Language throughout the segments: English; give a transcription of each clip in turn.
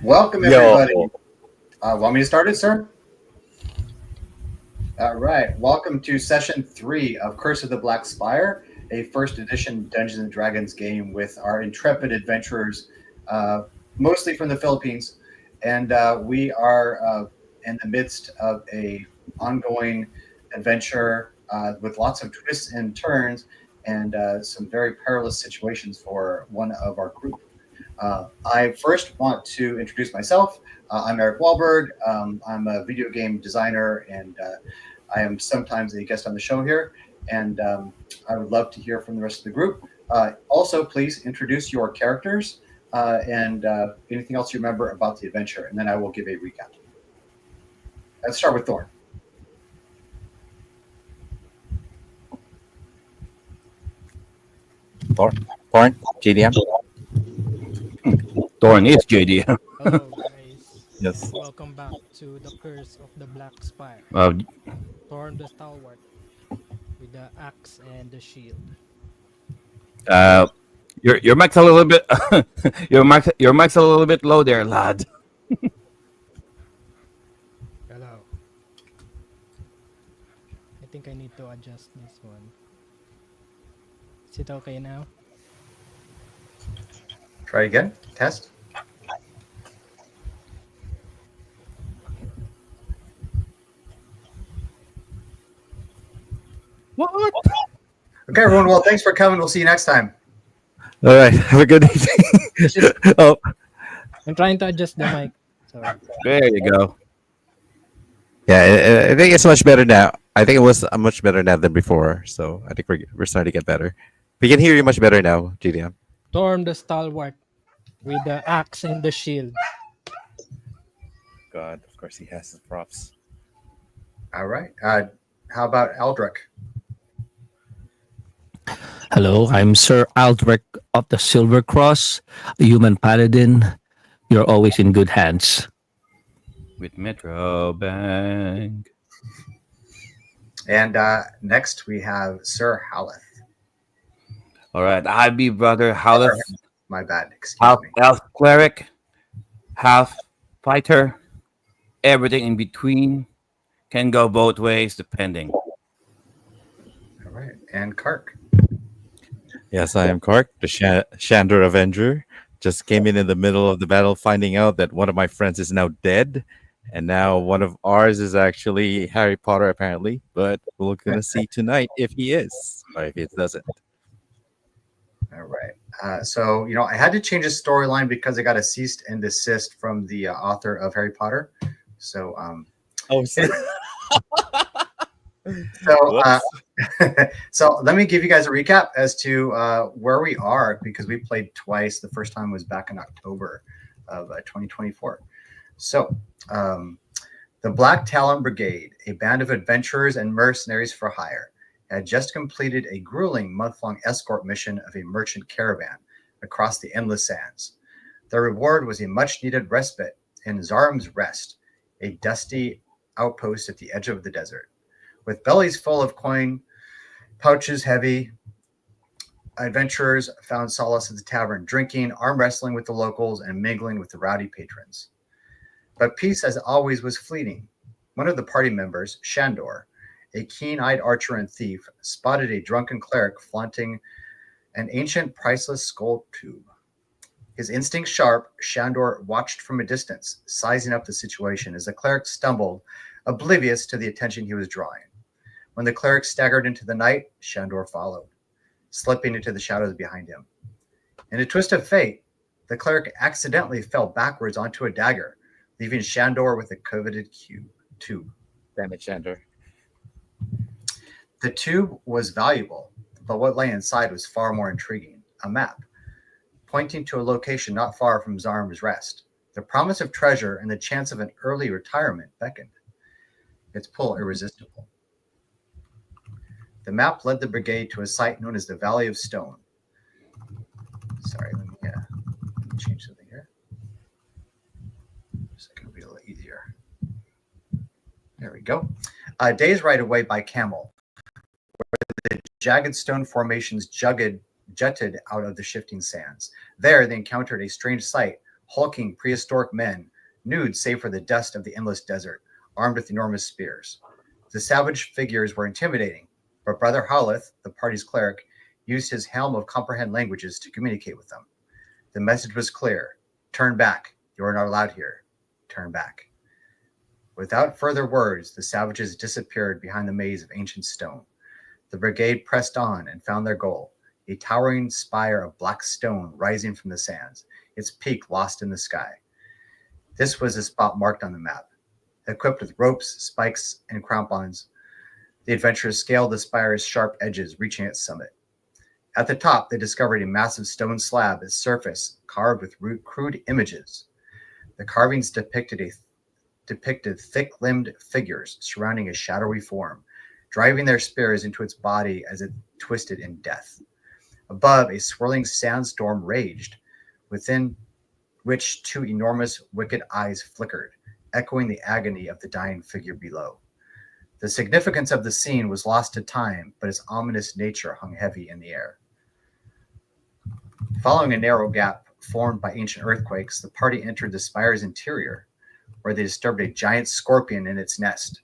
Welcome, Yo, everybody. Want me to start it, sir? All right. Welcome to session 3 of Curse of the Black Spire, a first edition Dungeons and Dragons game with our intrepid adventurers, uh, mostly from the Philippines, and we are in the midst of a ongoing adventure with lots of twists and turns and some very perilous situations for one of our group. I first want to introduce myself. I'm Eric Wahlberg. I'm a video game designer, and I am sometimes a guest on the show here. And I would love to hear from the rest of the group. Also, please introduce your characters and anything else you remember about the adventure, and then I will give a recap. Let's start with Thorn. Thorn, JDM. Thorn is JDM. Hello, guys. Yes. Welcome back to the Curse of the Black Spire. Uh, Thorn the Stalwart with the axe and the shield. uh, your mic's a little bit your mic's a little bit low there, lad. Hello. I think I need to adjust this one. Is it okay now? Try again. Test. What? Okay, everyone. Well, thanks for coming. We'll see you next time. All right. Have a good evening. Oh, I'm trying to adjust the mic. So there you go. Yeah, I think it's much better now. I think it was much better now than before. So I think we're starting to get better. We can hear you much better now, JDM. Thorn the Stalwart with the axe and the shield. God, of course he has his props. All right. How about Eldrick? Hello, I'm Sir Aldrich of the Silver Cross, a human paladin. You're always in good hands. With Metro Bank. And next we have Sir Howleth. All right, I be brother Haleth. My bad. Excuse Half me. elf cleric, half fighter, everything in between. Can go both ways depending. All right. And Kark. Yes, I am Kark, the Shandor Avenger. Just came in the middle of the battle, finding out that one of my friends is now dead, and now one of ours is actually Harry Potter, apparently. But we're gonna see tonight if he is, or if he doesn't. All right. So, I had to change the storyline because I got a cease and desist from the author of Harry Potter. So, Oh, so let me give you guys a recap as to where we are because we played twice. The first time was back in October of 2024. So, the Black Talon Brigade, a band of adventurers and mercenaries for hire, had just completed a grueling month-long escort mission of a merchant caravan across the endless sands. The reward was a much-needed respite in Zarum's Rest, a dusty outpost at the edge of the desert. With bellies full of coin, pouches heavy, adventurers found solace at the tavern, drinking, arm wrestling with the locals, and mingling with the rowdy patrons. But peace, as always, was fleeting. One of the party members, Shandor, a keen-eyed archer and thief, spotted a drunken cleric flaunting an ancient, priceless skull tube. His instinct sharp, Shandor watched from a distance, sizing up the situation as the cleric stumbled, oblivious to the attention he was drawing. When the cleric staggered into the night, Shandor followed, slipping into the shadows behind him. In a twist of fate, the cleric accidentally fell backwards onto a dagger, leaving Shandor with a coveted tube. damn it, Shandor. The tube was valuable, but what lay inside was far more intriguing. A map, pointing to a location not far from Zarum's Rest. The promise of treasure and the chance of an early retirement beckoned. Its pull irresistible. The map led the brigade to a site known as the Valley of Stone. Sorry, let me change something here. So it can be a little easier. There we go. A day's ride away by camel, where the jagged stone formations jutted out of the shifting sands. There, they encountered a strange sight, hulking prehistoric men, nude save for the dust of the endless desert, armed with enormous spears. The savage figures were intimidating, but Brother Howleth, the party's cleric, used his helm of comprehend languages to communicate with them. The message was clear: turn back. You are not allowed here. Turn back. Without further words, the savages disappeared behind the maze of ancient stone. The brigade pressed on and found their goal, a towering spire of black stone rising from the sands, its peak lost in the sky. This was the spot marked on the map. Equipped with ropes, spikes, and crampons, the adventurers scaled the spire's sharp edges, reaching its summit. At the top, they discovered a massive stone slab, its surface carved with crude images. The carvings depicted thick-limbed figures surrounding a shadowy form, driving their spears into its body as it twisted in death. Above, a swirling sandstorm raged, within which two enormous, wicked eyes flickered, echoing the agony of the dying figure below. The significance of the scene was lost to time, but its ominous nature hung heavy in the air. Following a narrow gap formed by ancient earthquakes, the party entered the spire's interior, where they disturbed a giant scorpion in its nest.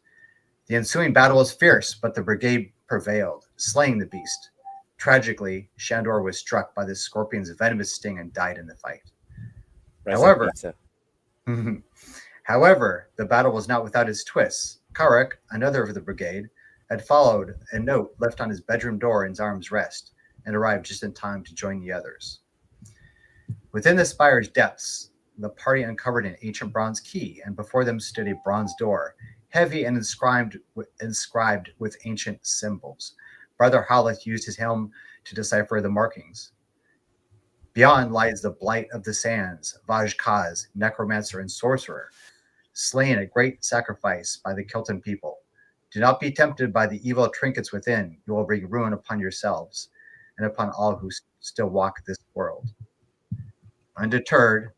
The ensuing battle was fierce, but the brigade prevailed, slaying the beast. Tragically, Shandor was struck by the scorpion's venomous sting and died in the fight. However, the battle was not without its twists. Karek, another of the brigade, had followed a note left on his bedroom door in Zarm's rest and arrived just in time to join the others. Within the spire's depths, the party uncovered an ancient bronze key, and before them stood a bronze door, heavy and inscribed with ancient symbols. Brother Howleth used his helm to decipher the markings. Beyond lies the Blight of the Sands, Vaj-Kaz, necromancer and sorcerer, slain at great sacrifice by the Kelton people. Do not be tempted by the evil trinkets within. You will bring ruin upon yourselves and upon all who still walk this world. Undeterred,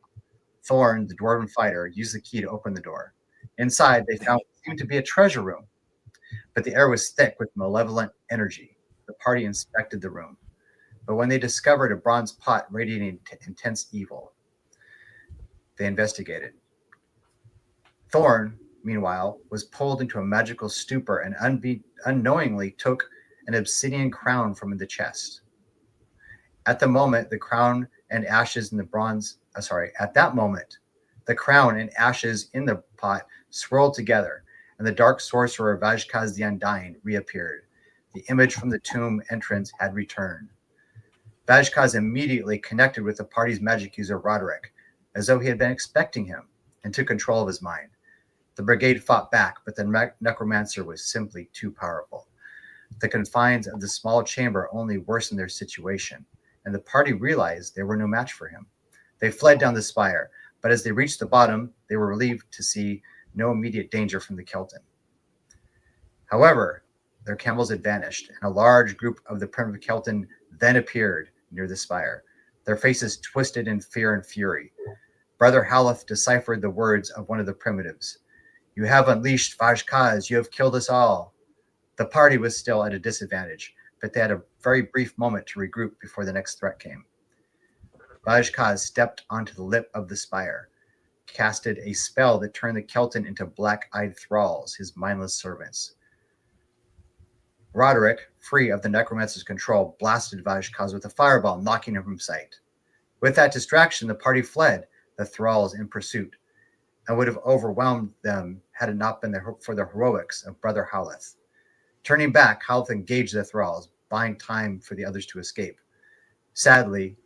Thorn, the dwarven fighter, used the key to open the door. Inside, they found what seemed to be a treasure room, but the air was thick with malevolent energy. The party inspected the room, but when they discovered a bronze pot radiating intense evil, they investigated. Thorn, meanwhile, was pulled into a magical stupor and unknowingly took an obsidian crown from the chest. At that moment, the crown and ashes in the pot swirled together, and the dark sorcerer Vaj-Kaz the Undying reappeared. The image from the tomb entrance had returned. Vaj-Kaz immediately connected with the party's magic user Roderick, as though he had been expecting him, and took control of his mind. The brigade fought back, but the necromancer was simply too powerful. The confines of the small chamber only worsened their situation, and the party realized they were no match for him. They fled down the spire, but as they reached the bottom, they were relieved to see no immediate danger from the Kelton. However, their camels had vanished, and a large group of the primitive Kelton then appeared near the spire, their faces twisted in fear and fury. Brother Howleth deciphered the words of one of the primitives. You have unleashed Vaj-Kaz, you have killed us all. The party was still at a disadvantage, but they had a very brief moment to regroup before the next threat came. Vaj-Kaz stepped onto the lip of the spire, casted a spell that turned the Kelton into black-eyed thralls, his mindless servants. Roderick, free of the necromancer's control, blasted Vaj-Kaz with a fireball, knocking him from sight. With that distraction, the party fled, the thralls in pursuit, and would have overwhelmed them had it not been for the heroics of Brother Howleth. Turning back, Howleth engaged the thralls, buying time for the others to escape. Sadly,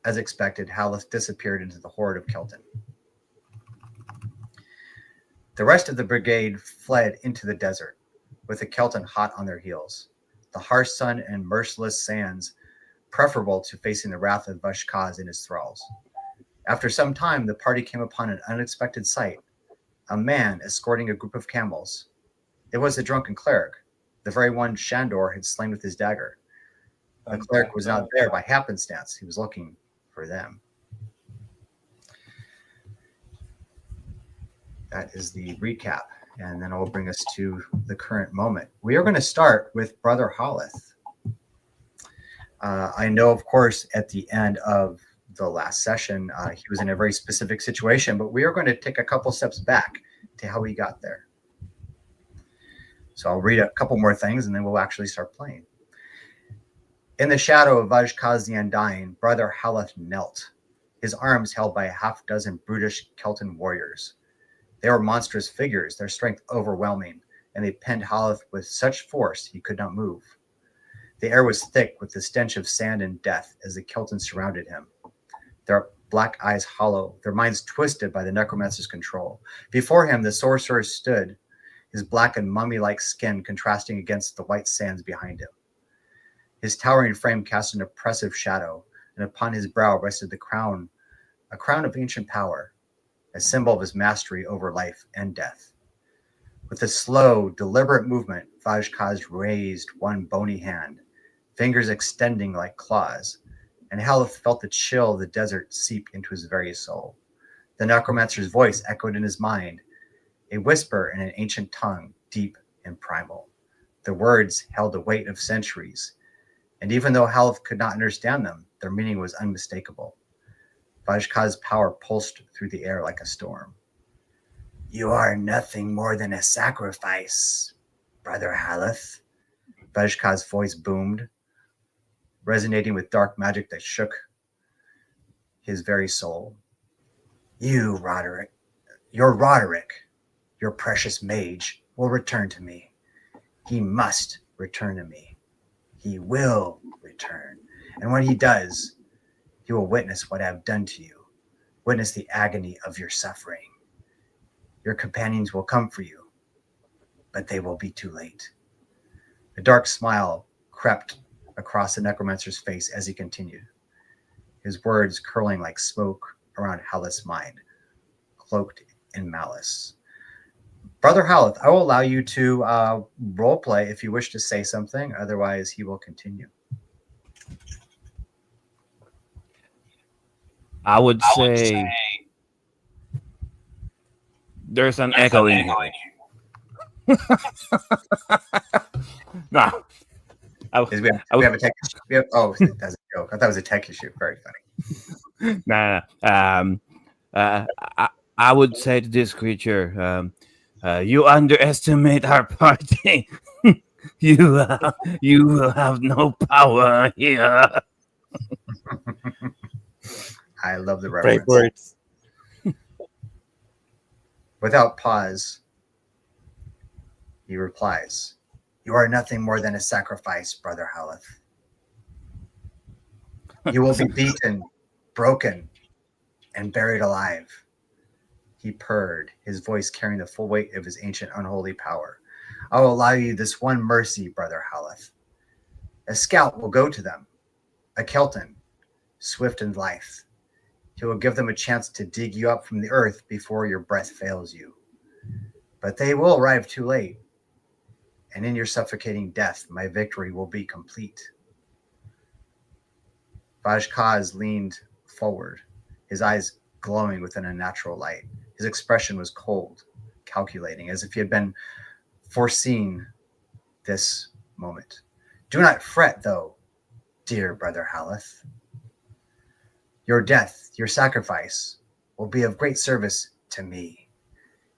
as expected, Howleth disappeared into the horde of Kelton. The rest of the brigade fled into the desert, with the Kelton hot on their heels. The harsh sun and merciless sands preferable to facing the wrath of Vaj-Kaz and his thralls. After some time, the party came upon an unexpected sight, a man escorting a group of camels. It was the drunken cleric, the very one Shandor had slain with his dagger. The cleric was not there by happenstance. He was looking for them. That is the recap, and then it will bring us to the current moment. We are going to start with Brother Howleth. I know, of course, at the end of the last session, he was in a very specific situation, but we are going to take a couple steps back to how he got there. So I'll read a couple more things and then we'll actually start playing. In the shadow of Vajkaz the Undying, Brother Haleth knelt, his arms held by a half-dozen brutish Kelton warriors. They were monstrous figures, their strength overwhelming, and they pinned Haleth with such force he could not move. The air was thick with the stench of sand and death as the Keltons surrounded him, their black eyes hollow, their minds twisted by the necromancer's control. Before him, the sorcerer stood, his black and mummy-like skin contrasting against the white sands behind him. His towering frame cast an oppressive shadow, and upon his brow rested a crown of ancient power, a symbol of his mastery over life and death. With a slow, deliberate movement, Vajkaz raised one bony hand, fingers extending like claws, and Haleth felt the chill of the desert seep into his very soul. The necromancer's voice echoed in his mind, a whisper in an ancient tongue, deep and primal. The words held the weight of centuries, and even though Haleth could not understand them, their meaning was unmistakable. Vajkaz's power pulsed through the air like a storm. You are nothing more than a sacrifice, Brother Haleth. Vajkaz's voice boomed, resonating with dark magic that shook his very soul. You, Roderick, your precious mage, will return to me. He must return to me. He will return. And when he does, he will witness what I have done to you, witness the agony of your suffering. Your companions will come for you, but they will be too late. A dark smile crept across the necromancer's face as he continued, his words curling like smoke around Haleth's mind, cloaked in malice. Brother Haleth, I will allow you to roleplay if you wish to say something. Otherwise, he will continue. I would say there's an echo in here. No. We have a tech issue. Oh, that's a joke. I thought it was a tech issue. Very funny. Nah. I would say to this creature, you underestimate our party. you have no power here. I love the reference. Great words. Without pause, he replies, you are nothing more than a sacrifice, Brother Haleth. You will be beaten, broken, and buried alive. He purred, his voice carrying the full weight of his ancient unholy power. I will allow you this one mercy, Brother Haleth. A scout will go to them, a Kelton, swift and lithe. He will give them a chance to dig you up from the earth before your breath fails you. But they will arrive too late, and in your suffocating death, my victory will be complete. Vajkaz leaned forward, his eyes glowing with an unnatural light. His expression was cold, calculating, as if he had been foreseeing this moment. Do not fret, though, dear Brother Haleth. Your death, your sacrifice, will be of great service to me.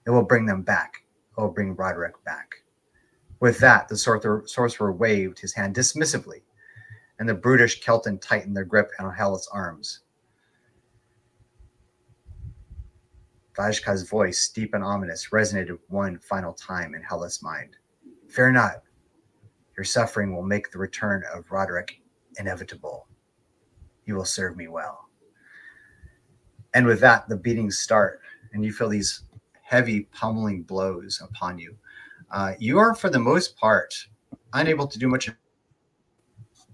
It will bring them back. It will bring Roderick back. With that, the sorcerer waved his hand dismissively, and the brutish Kelton tightened their grip on Haleth's arms. Vajka's voice, deep and ominous, resonated one final time in Haleth's mind. Fear not. Your suffering will make the return of Roderick inevitable. You will serve me well. And with that, the beatings start, and you feel these heavy pummeling blows upon you. You are, for the most part, unable to do much.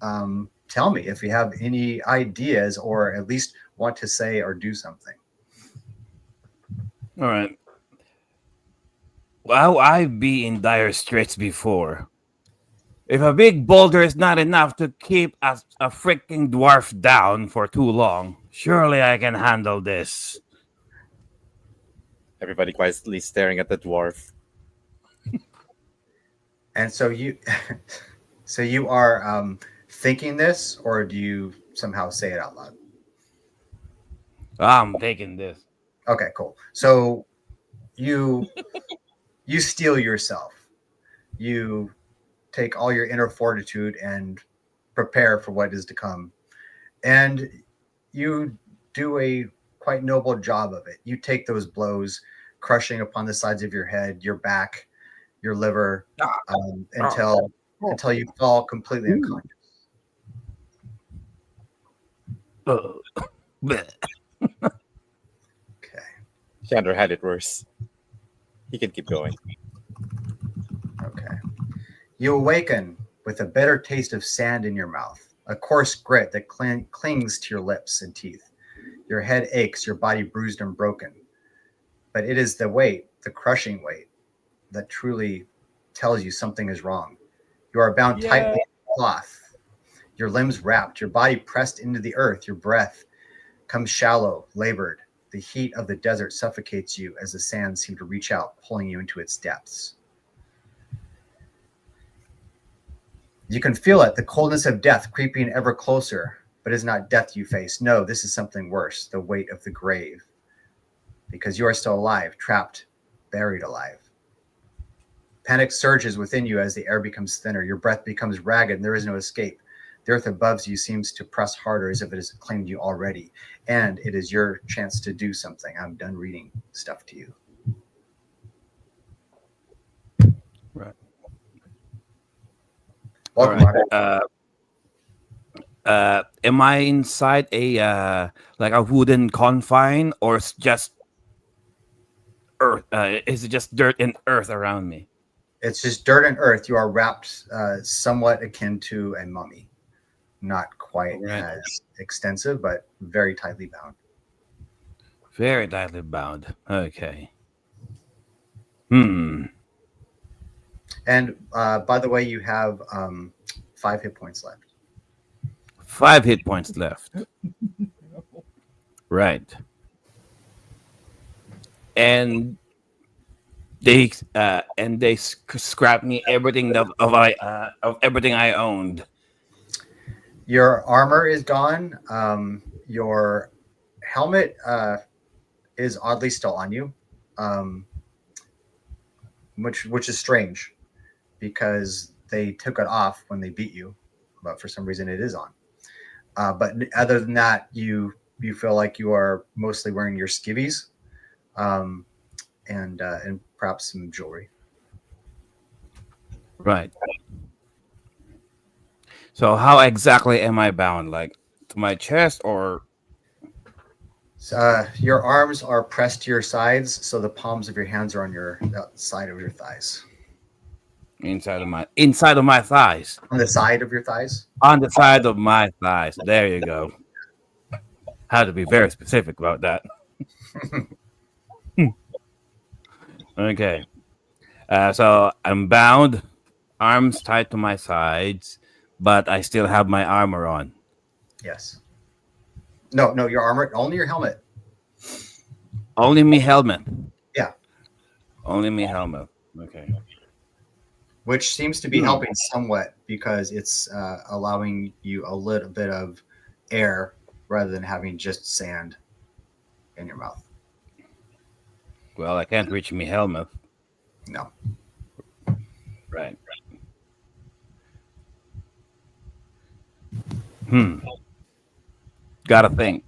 Tell me if you have any ideas or at least want to say or do something. All right. Well, I've been in dire straits before. If a big boulder is not enough to keep a freaking dwarf down for too long, surely I can handle this. Everybody quietly staring at the dwarf. And so you are thinking this, or do you somehow say it out loud? I'm taking this. Okay, cool. So you steel yourself. You take all your inner fortitude and prepare for what is to come. And you do a quite noble job of it. You take those blows, crushing upon the sides of your head, your back, your liver, until you fall completely unconscious. Oh. Bleh. Okay. Chandra had it worse. He can keep going. Okay. You awaken with a bitter taste of sand in your mouth, a coarse grit that clings to your lips and teeth. Your head aches, your body bruised and broken. But it is the weight, the crushing weight, that truly tells you something is wrong. You are bound tightly in cloth, your limbs wrapped, your body pressed into the earth, your breath comes shallow, labored. The heat of the desert suffocates you as the sands seem to reach out, pulling you into its depths. You can feel it, the coldness of death creeping ever closer, but it is not death you face. No, this is something worse, the weight of the grave. Because you are still alive, trapped, buried alive. Panic surges within you as the air becomes thinner. Your breath becomes ragged and there is no escape. The earth above you seems to press harder as if it has claimed you already. And it is your chance to do something. I'm done reading stuff to you. Right. Welcome, All right. Mark. Am I inside a like a wooden confine, or it's just earth? Is it just dirt and earth around me? It's just dirt and earth. You are wrapped somewhat akin to a mummy. Not quite as extensive, but very tightly bound. Very tightly bound. Okay. Hmm. And by the way, you have 5 hit points left. 5 hit points left. Right. And they scrapped me everything of everything I owned. Your armor is gone. Your helmet is oddly still on you, which is strange because they took it off when they beat you, but for some reason it is on. But other than that, you feel like you are mostly wearing your skivvies, and perhaps some jewelry. Right. So how exactly am I bound? Like to my chest or? Your arms are pressed to your sides, so the palms of your hands are on your side of your thighs. Inside of my thighs. On the side of your thighs? On the side of my thighs. There you go. Had to be very specific about that. Okay. So I'm bound, arms tied to my sides, but I still have my armor on. Yes. No, your armor, only your helmet. Only me helmet. Yeah. Only me helmet. Okay. Which seems to be helping somewhat because it's allowing you a little bit of air rather than having just sand in your mouth. Well, I can't reach me helmet. No. Right. Gotta think.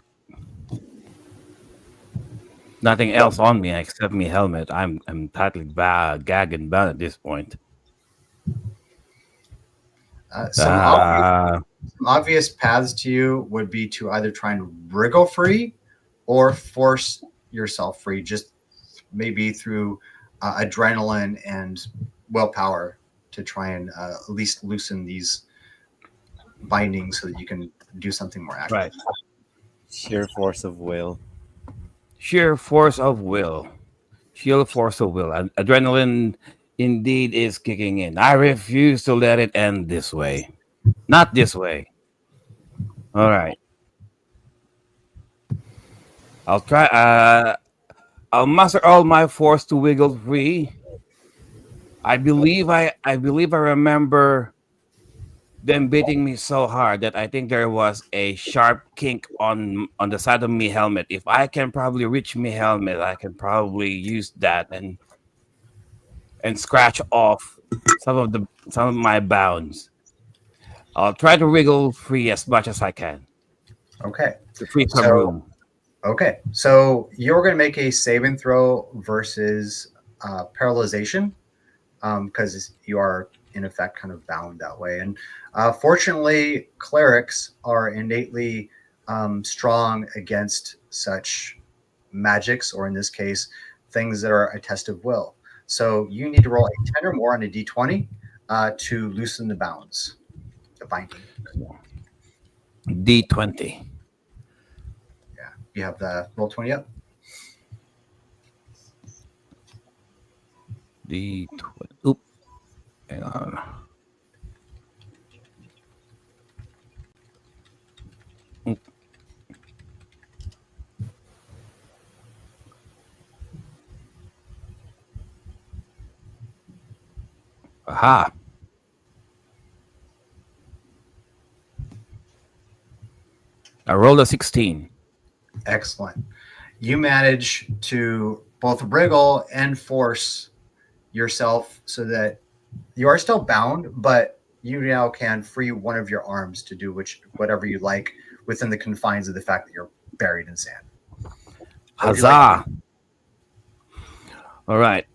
Nothing else on me except me helmet. I'm tightly gagged and bound at this point. Some obvious paths to you would be to either try and wriggle free or force yourself free, just maybe through adrenaline and willpower to try and at least loosen these bindings so that you can do something more active. Right. Sheer force of will. Sheer force of will. Sheer force of will. Adrenaline indeed is kicking in. I refuse to let it end this way. Not this way. All right. I'll try. I'll muster all my force to wiggle free. I believe I remember them beating me so hard that I think there was a sharp kink on the side of me helmet. If I can probably reach me helmet, I can probably use that and scratch off some of my bounds. I'll try to wriggle free as much as I can Okay. to free some So room. okay. So you're going to make a saving throw versus paralyzation because you are in effect kind of bound that way. And fortunately, clerics are innately strong against such magics, or in this case, things that are a test of will. So you need to roll a 10 or more on a d20 to loosen the bounds, the binding. D20. Yeah. You have the roll 20 up? D20. Oop. Hang on. Oop. Aha. I rolled a 16. Excellent. You manage to both wriggle and force yourself so that you are still bound, but you now can free one of your arms to do whatever you like within the confines of the fact that you're buried in sand. What would you like Huzzah. All right.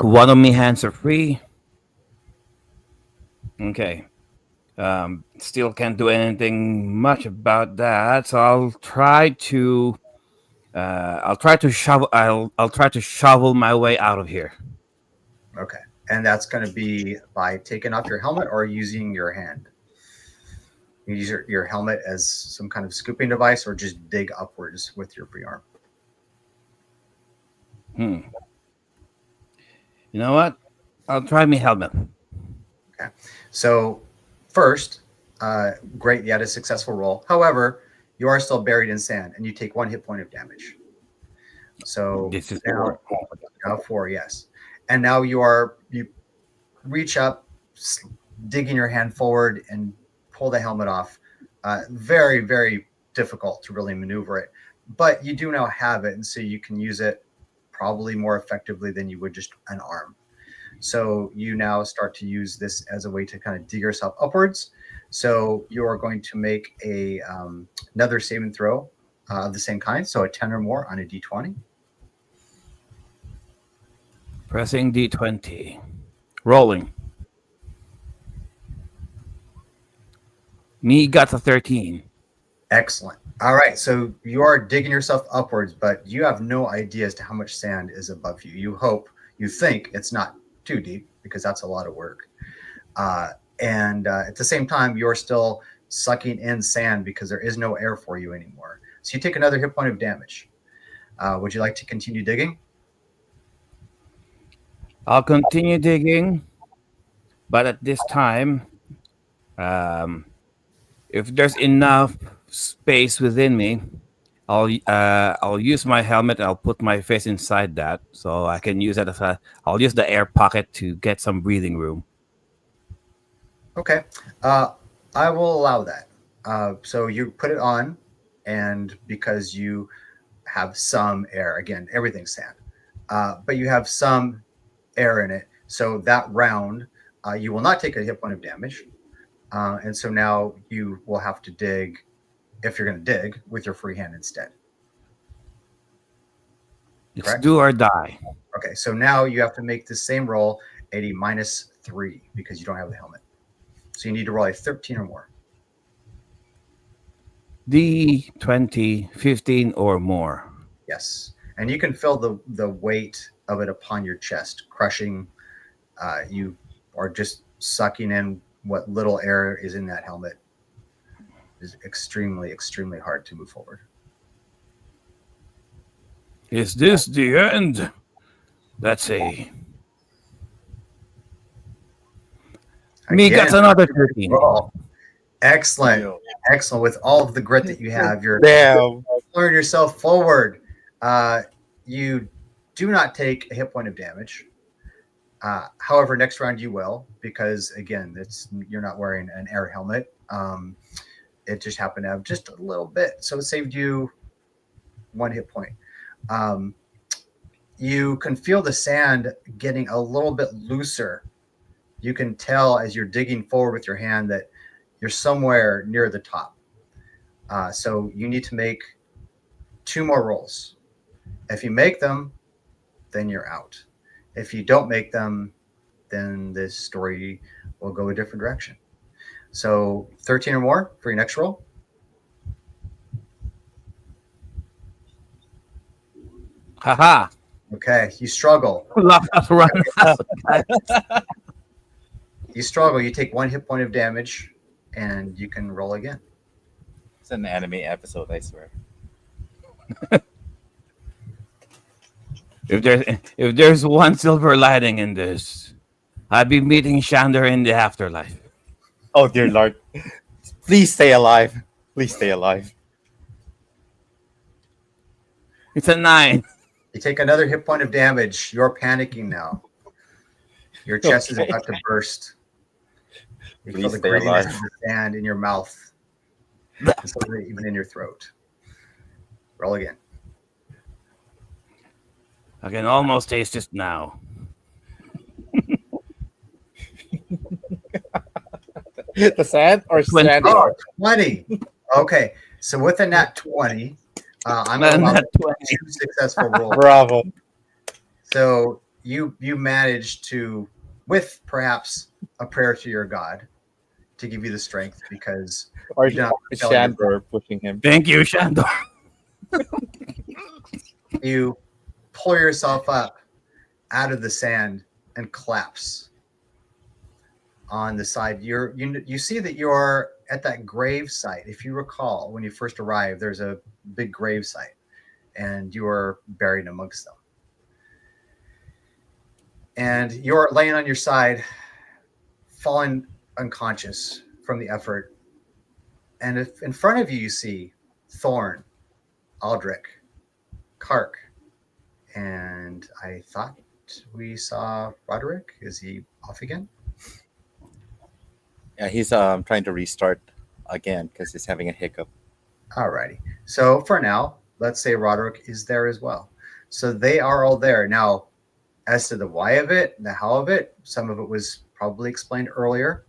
One of my hands are free. Okay. Still can't do anything much about that, so I'll try to shovel my way out of here. Okay. And that's going to be by taking off your helmet or using your hand. You use your helmet as some kind of scooping device or just dig upwards with your free arm. You know what? I'll try my helmet. Okay. So first, great, you had a successful roll. However, you are still buried in sand and you take 1 hit point of damage. So This is now 4, yes. And now you reach up, digging your hand forward and pull the helmet off. Very, very difficult to really maneuver it, but you do now have it, and so you can use it probably more effectively than you would just an arm. So you now start to use this as a way to kind of dig yourself upwards. So you're going to make another saving throw of the same kind, so a 10 or more on a d20. Pressing D20. Rolling. Me got a 13. Excellent. All right, so you are digging yourself upwards, but you have no idea as to how much sand is above you. You think it's not too deep because that's a lot of work. And at the same time, you're still sucking in sand because there is no air for you anymore. So you take another hit point of damage. Would you like to continue digging? I'll continue digging, but at this time, if there's enough space within me, I'll use my helmet and I'll put my face inside that, so I can use it I'll use the air pocket to get some breathing room. Okay, I will allow that. So you put it on, and because you have some air, again, everything's sand, but you have some air in it. So that round, you will not take a hit point of damage. And so now you will have to dig, if you're going to dig, with your free hand instead. It's Correct? do or die. Okay, so now you have to make the same roll at a -3 because you don't have the helmet. So you need to roll a 13 or more. D20, 15 or more. Yes. And you can feel the weight of it upon your chest, crushing you, or just sucking in what little air is in that helmet. Is extremely, extremely hard to move forward. Is this the end? Let's see. Me Again, got another 13. roll. Excellent. Excellent. With all of the grit that you have, you're Damn. throwing yourself forward. You do not take a hit point of damage. However, next round you will, because again, you're not wearing an air helmet. It just happened to have just a little bit, so it saved you 1 hit point. You can feel the sand getting a little bit looser. You can tell as you're digging forward with your hand that you're somewhere near the top. So you need to make 2 more rolls. If you make them, then you're out. If you don't make them, then this story will go a different direction. So 13 or more for your next roll. Haha. Okay, you struggle. Run out. You struggle. You take 1 hit point of damage, and you can roll again. It's an anime episode, I swear. If there's one silver lining in this, I'll be meeting Shander in the afterlife. Oh dear Lord! Please stay alive. Please stay alive. It's a 9. You take another hit point of damage. You're panicking now. Your chest is about to burst. You feel Please the stay grittiness alive. of the sand in your mouth, even in your throat. Roll again. I can almost taste it now. The sand or 20. sand? Oh, 20. Okay, so with a nat 20, I'm going to allow Nat 20. 2 successful rolls. Bravo. So you managed to, with perhaps a prayer to your God, to give you the strength, because Or you don't tell your Shandor pushing him. Thank you, Shander. you pull yourself up out of the sand and collapse on the side. You see that you're at that grave site. If you recall, when you first arrived, there's a big grave site, and you are buried amongst them. And you're laying on your side, falling unconscious from the effort. And if in front of you, you see Thorn, Aldrich, Kark, and I thought we saw Roderick. Is he off again? Yeah, he's trying to restart again because he's having a hiccup. Alrighty. So for now, let's say Roderick is there as well. So they are all there. Now, as to the why of it, the how of it, some of it was probably explained earlier.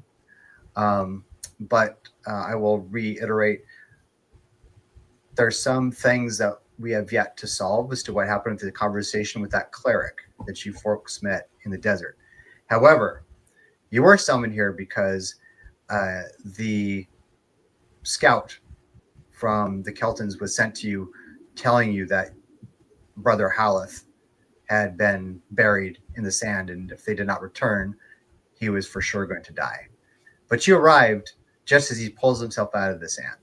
But I will reiterate, there's some things that we have yet to solve as to what happened to the conversation with that cleric that you folks met in the desert. However, you were summoned here because the scout from the Keltons was sent to you telling you that Brother Haleth had been buried in the sand, and if they did not return, he was for sure going to die. But you arrived just as he pulls himself out of the sand.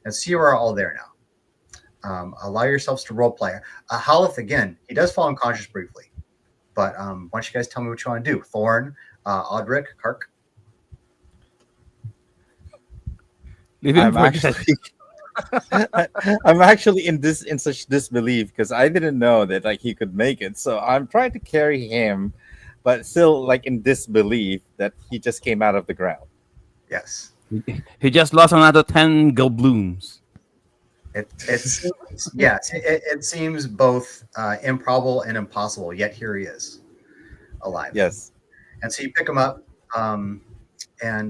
And so you are all there now. Allow yourselves to role play. Haleth, again, he does fall unconscious briefly. But why don't you guys tell me what you want to do? Thorn, Audric, Kark? I'm actually in such disbelief because I didn't know that like he could make it. So I'm trying to carry him, but still like in disbelief that he just came out of the ground. Yes. He just lost another 10 gobloons. It seems both improbable and impossible, yet here he is, alive. Yes. And so you pick him up, and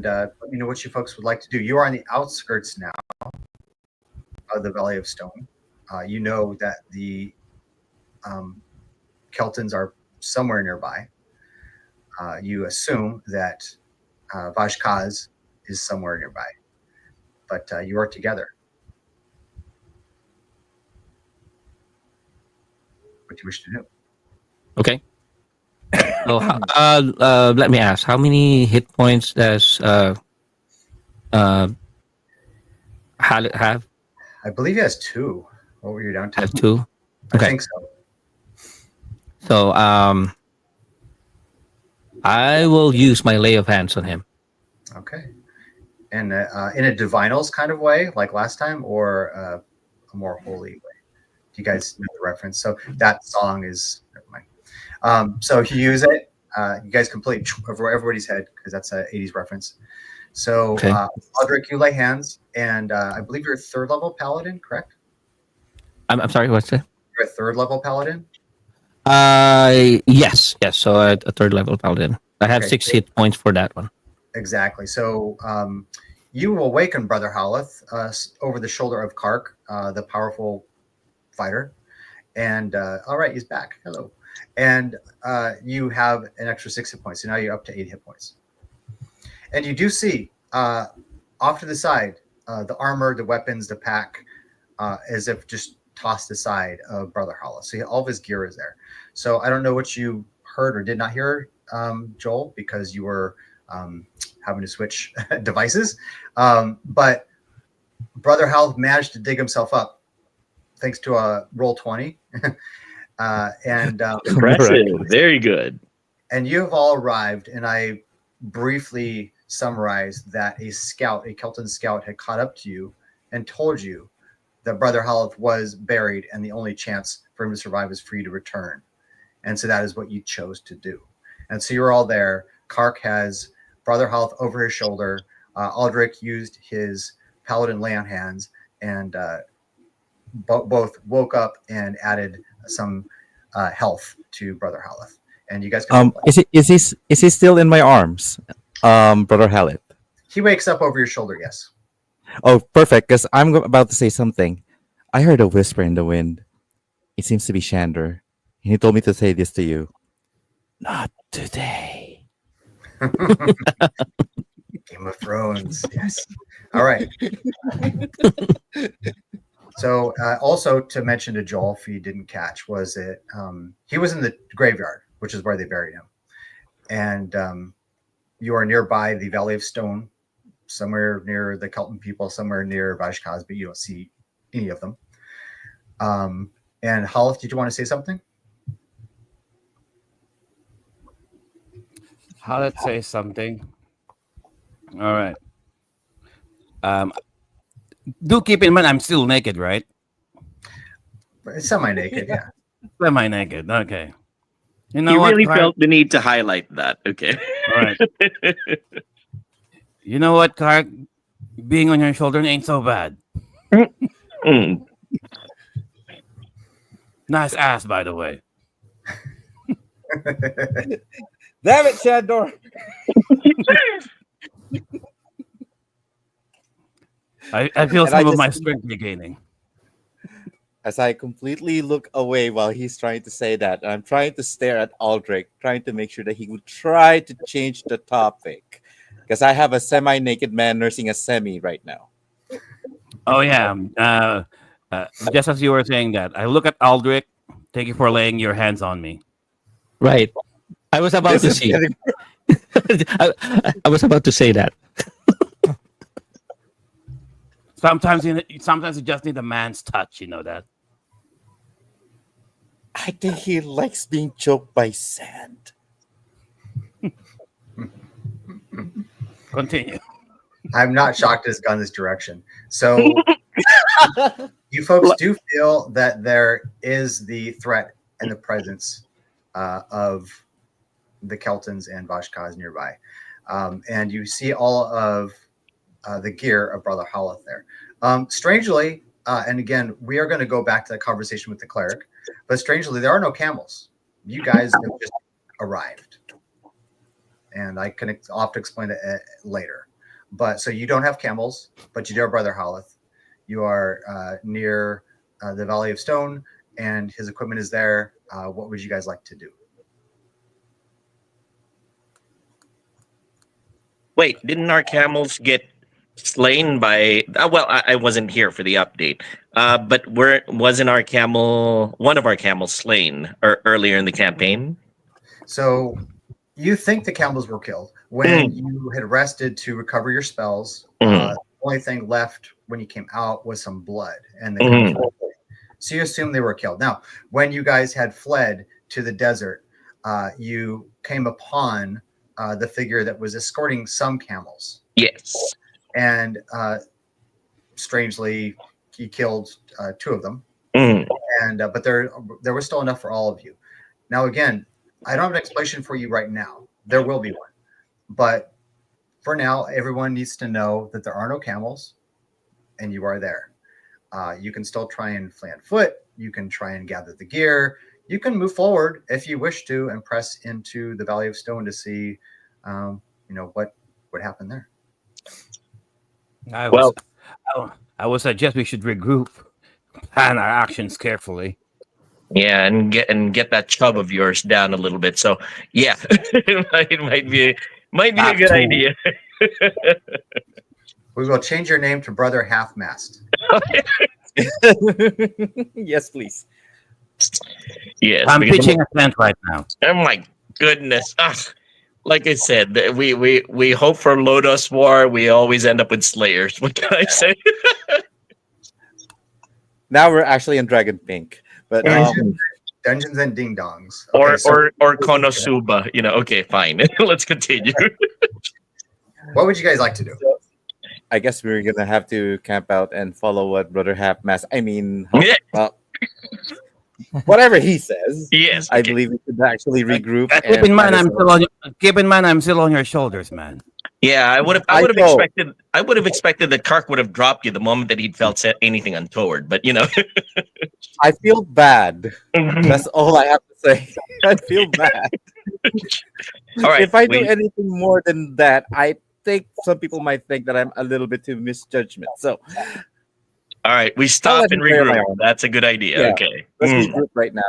let me know what you folks would like to do. You are on the outskirts now of the Valley of Stone. You know that the Keltons are somewhere nearby. You assume that Vashkaz is somewhere nearby, but you are together. What do you wish to do? Okay. So, let me ask, how many hit points does Hallet have? I believe he has 2. What were you down to? Have 2. I Okay. think so. So, I will use my lay of hands on him. Okay. And in a divinals kind of way, like last time, or a more holy way? Do you guys know the reference? So that song is, never mind. So you use it. You guys complete over everybody's head because that's an 80s reference. So, Okay. Aldrich, you lay hands, and I believe you're a third level paladin, correct? I'm sorry. What's that? You're a third level paladin. Yes. So a third level paladin. I have Okay, 6 so- hit points for that one. Exactly. So you awaken Brother Howleth over the shoulder of Kark, the powerful fighter. And all right, he's back. Hello. And you have an extra 6 hit points. So now you're up to 8 hit points. And you do see off to the side the armor, the weapons, the pack, as if just tossed aside of Brother Howleth. So all of his gear is there. So I don't know what you heard or did not hear, Joel, because you were having to switch devices. But Brother Howleth managed to dig himself up thanks to a roll 20. And Impressive. Very good. and you have all arrived, and I briefly summarized that a Kelton scout had caught up to you and told you that Brother Howleth was buried, and the only chance for him to survive is for you to return. And so that is what you chose to do. And so you're all there. Kark has Brother Howleth over his shoulder. Aldrich used his paladin lay on hands, and both woke up and added some health to Brother Howleth. And you guys can Is he still in my arms, Brother Hallett? He wakes up over your shoulder, yes. Oh, perfect. Because I'm about to say something. I heard a whisper in the wind. It seems to be Shander. And he told me to say this to you. Not today. Game of Thrones, yes. All right. So also to mention to Joel, if he didn't catch, was that he was in the graveyard, which is where they buried him. And you are nearby the Valley of Stone, somewhere near the Kelton people, somewhere near Vashkaz, but you don't see any of them. And Howleth, did you want to say something? Let's say something. All right. Do keep in mind I'm still naked, right? Semi-naked, yeah. Semi-naked. Okay. You know He what? really Clark? felt the need to highlight that. Okay. All right. You know what, Clark? Being on your shoulder ain't so bad. Mm. Nice ass, by the way. Damn it, Shandor! I feel And I some of just- my strength regaining. As I completely look away while he's trying to say that, I'm trying to stare at Aldrich, trying to make sure that he would try to change the topic. Because I have a semi-naked man nursing a semi right now. Oh yeah. Just as you were saying that, I look at Aldrich. Thank you for laying your hands on me. Right. I was about to say. I was about to say that. Sometimes you just need a man's touch. You know that. I think he likes being choked by sand. Continue. I'm not shocked it's gone this direction. So you folks do feel that there is the threat and the presence of the Keltons and Vashkaz nearby. And you see all of the gear of Brother Howleth there. Strangely, and again, we are going to go back to that conversation with the cleric, but strangely, there are no camels. You guys have just arrived. And I can often explain it later. But so you don't have camels, but you do have Brother Howleth. You are near the Valley of Stone, and his equipment is there. What would you guys like to do? Wait, didn't our camels get slain by? I wasn't here for the update. But wasn't one of our camels slain earlier in the campaign? So you think the camels were killed when you had rested to recover your spells. The only thing left when you came out was some blood, and the camels were killed. So you assume they were killed. Now, when you guys had fled to the desert, you came upon the figure that was escorting some camels. Yes. And strangely, he killed 2 of them. Mm. And but there was still enough for all of you. Now, again, I don't have an explanation for you right now. There will be one, but for now, everyone needs to know that there are no camels, and you are there. You can still try and flee on foot. You can try and gather the gear. You can move forward if you wish to and press into the Valley of Stone to see, what would happen there. I Well, I would suggest we should regroup, plan our actions carefully. yeah, and get that chub of yours down a little bit. So yeah, it might be a good idea. We will change your name to Brother Half-Mast. Yes, please. Yes, I'm because pitching a tent right now. oh my goodness. Like I said, we hope for Lodos War. We always end up with Slayers. What can I say? Now we're actually in Dragon Pink, but Dungeons and Ding Dongs. Or so or Konosuba. Okay, fine. Let's continue. what would you guys like to do? I guess we're gonna have to camp out and follow what Brother Half-Mast. Yeah. Whatever he says. Yes. I okay. believe we should actually regroup. Keep in mind, I'm still on your shoulders, man. Yeah, I would I have know. expected. I would have expected that Kark would have dropped you the moment that he'd felt anything untoward. But I feel bad. That's all I have to say. I feel bad. all right. If I do anything more than that, I think some people might think that I'm a little bit too misjudgment. So all right, we stop let and me clear my regroup. own. That's a good idea. Yeah. Okay. let's regroup right now.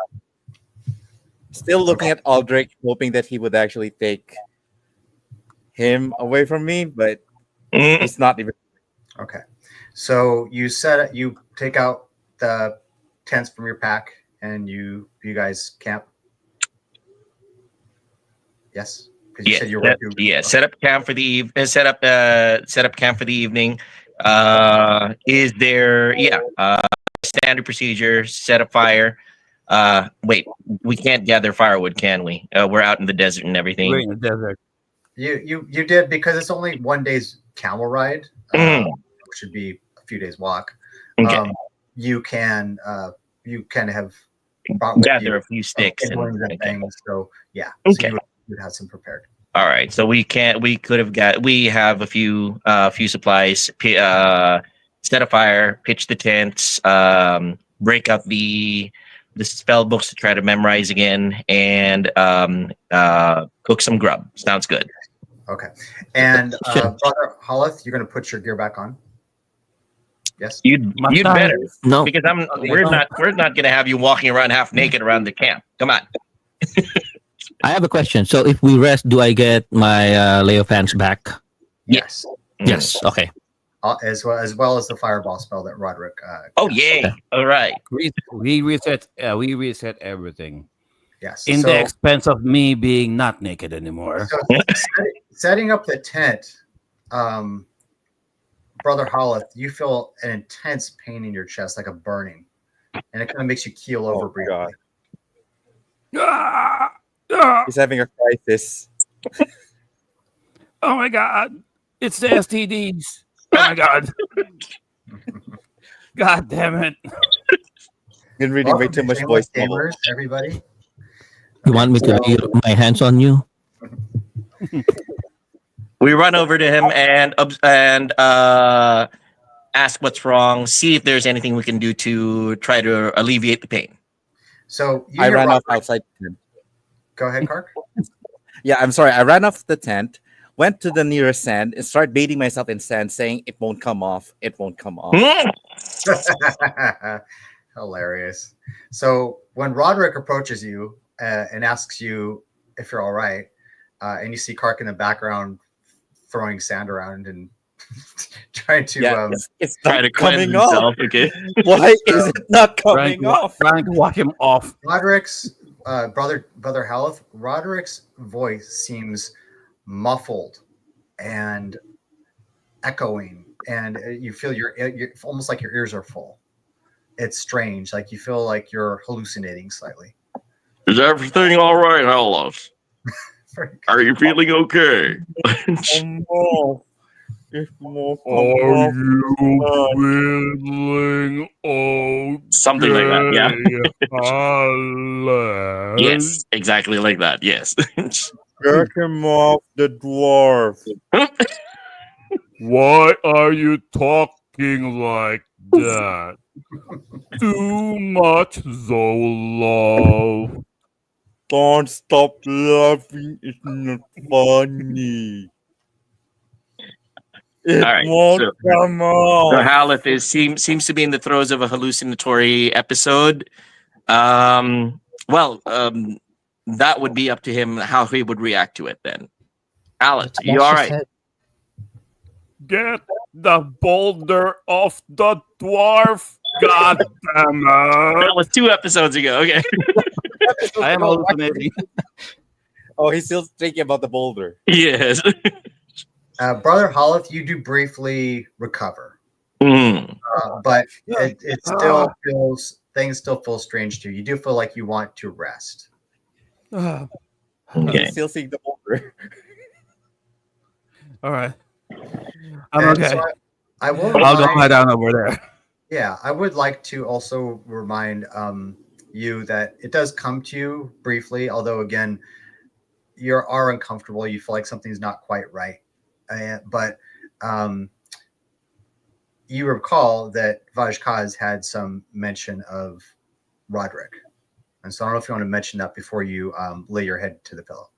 Still looking at Aldrich, hoping that he would actually take him away from me, but Mm. he's not even. Okay. So you take out the tents from your pack and you guys camp. Yes. Because you said you were Set up camp for the set up camp for the evening. Is there standard procedure, set up fire. Wait, we can't gather firewood, can we? We're out in the desert and everything. We're in the desert. You did, because it's only 1 day's camel ride, Mm. which should be a few days walk. Okay. You can have brought with Gather you a few sticks and kindlings and okay. things. So yeah, Okay. so you would have some prepared. All right, so we have a few supplies. Set a fire, pitch the tents, break out the spell books to try to memorize again, and cook some grub. Sounds good. Okay. And Brother Hollis, you're going to put your gear back on. Yes. You'd better No. because we're not going to have you walking around half naked around the camp. Come on. I have a question. So if we rest, do I get my lay of hands back? Yes. Yes. Okay. As well as the fireball spell that Roderick. Oh cast. yay! All right. We reset everything Yes. in the expense of me being not naked anymore. So setting up the tent, Brother Hollis, you feel an intense pain in your chest, like a burning, and it kind of makes you keel over Oh, briefly. God. Ah! Ah! He's having a crisis. Oh my god! It's the STDs. Oh my god! God damn it! Been reading way Welcome too to much Shameless voice novel. Gamers, everybody. You want me to lay my hands on you? We run over to him and ask what's wrong. See if there's anything we can do to try to alleviate the pain. So you I hear ran off Roderick- outside the tent. Go ahead, Kark. Yeah, I'm sorry. I ran off the tent, went to the nearest sand, and started bathing myself in sand, saying, "It won't come off. It won't come off." Mm. Hilarious. So when Roderick approaches you and asks you if you're all right, and you see Kark in the background throwing sand around and trying to Yeah, it's Try not to cleanse coming off. himself. Okay. Why is it not coming off? Trying to walk him off. Roderick's brother Haleth, Roderick's voice seems muffled and echoing, and you feel you're almost like your ears are full. It's strange, like you feel like you're hallucinating slightly. Is everything all right, Alice? Are you feeling okay? Oh, If more Are you feeling Something like that. Yeah. okay, Yes. Exactly like that. Yes. Jerk him off, the dwarf. Why are you talking like that? Too much Zolo. Don't stop laughing. It's not funny. It All right. won't So come so off. Haleth seems to be in the throes of a hallucinatory episode. Well, that would be up to him how he would react to it then. Haleth, Let's you bash all his right? head. Get the boulder off the dwarf. God damn That it. was 2 episodes ago. Okay. I am hallucinating. Oh, he's still thinking about the boulder. Yes. Brother Hollis, you do briefly recover, Mm. but it still feels things still feel strange to you. You do feel like you want to rest. All Okay. He's still seeing the boulder. right. I'm And okay. so I will I'll go remind- lie down over there. Yeah, I would like to also remind you that it does come to you briefly, although again, you are uncomfortable. You feel like something's not quite right. But you recall that Vajkaz had some mention of Roderick. And so I don't know if you want to mention that before you lay your head to the pillow.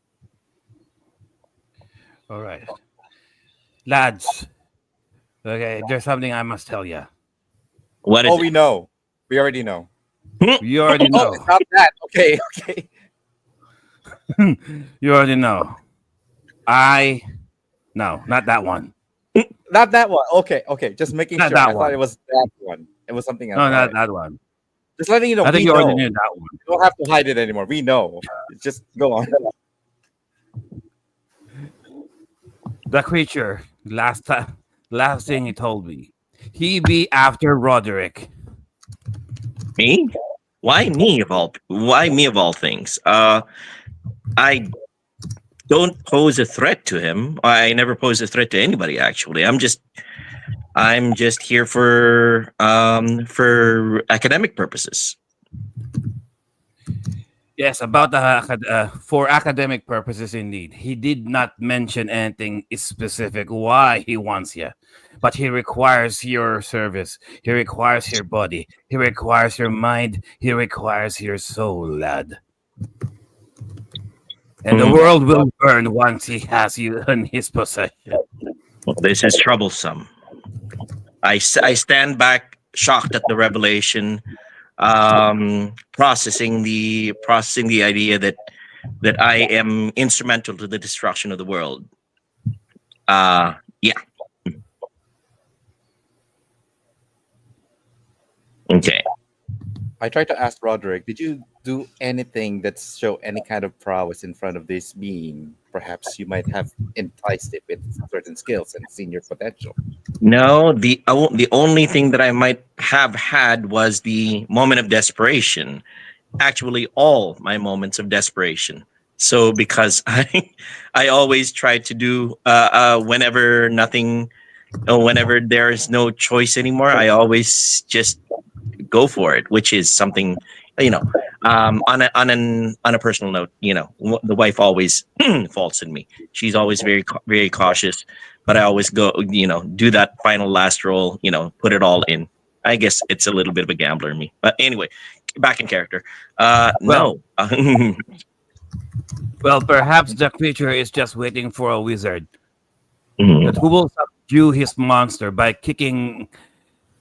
All right. Lads. Okay, there's something I must tell you. What is Oh, it? we know. We already know. You already Oh, know. it's not that. Okay, okay. You already know. No, not that one. Not that one. Okay, okay. Just making Not sure. that I thought one. it was that one. It was something else. No, All not right. that one. Just letting you know. I think We you already know. knew that one. You don't have to hide it anymore. We know. Just go on. The creature, last thing he told me. He be after Roderick. Me? Why me of all things? I don't pose a threat to him. I never pose a threat to anybody actually. I'm just here for academic purposes. Yes, about for academic purposes, indeed. He did not mention anything specific why he wants you, but he requires your service. He requires your body. He requires your mind. He requires your soul, lad. And the world will burn once he has you in his possession. Well, this is troublesome. I stand back shocked at the revelation, processing the idea that I am instrumental to the destruction of the world. Yeah. Okay. I tried to ask Roderick, did you do anything that show any kind of prowess in front of this being? Perhaps you might have enticed it with certain skills and seen your potential. No, the only thing that I might have had was the moment of desperation. Actually, all my moments of desperation. So because I always try to do whenever there is no choice anymore, I always just go for it, which is something, on a personal note, the wife always faults in me. She's always very very cautious, but I always go, do that final last roll, put it all in. I guess it's a little bit of a gambler in me, but anyway, back in character. No. Well, perhaps the creature is just waiting for a wizard Mm. that who will subdue his monster by kicking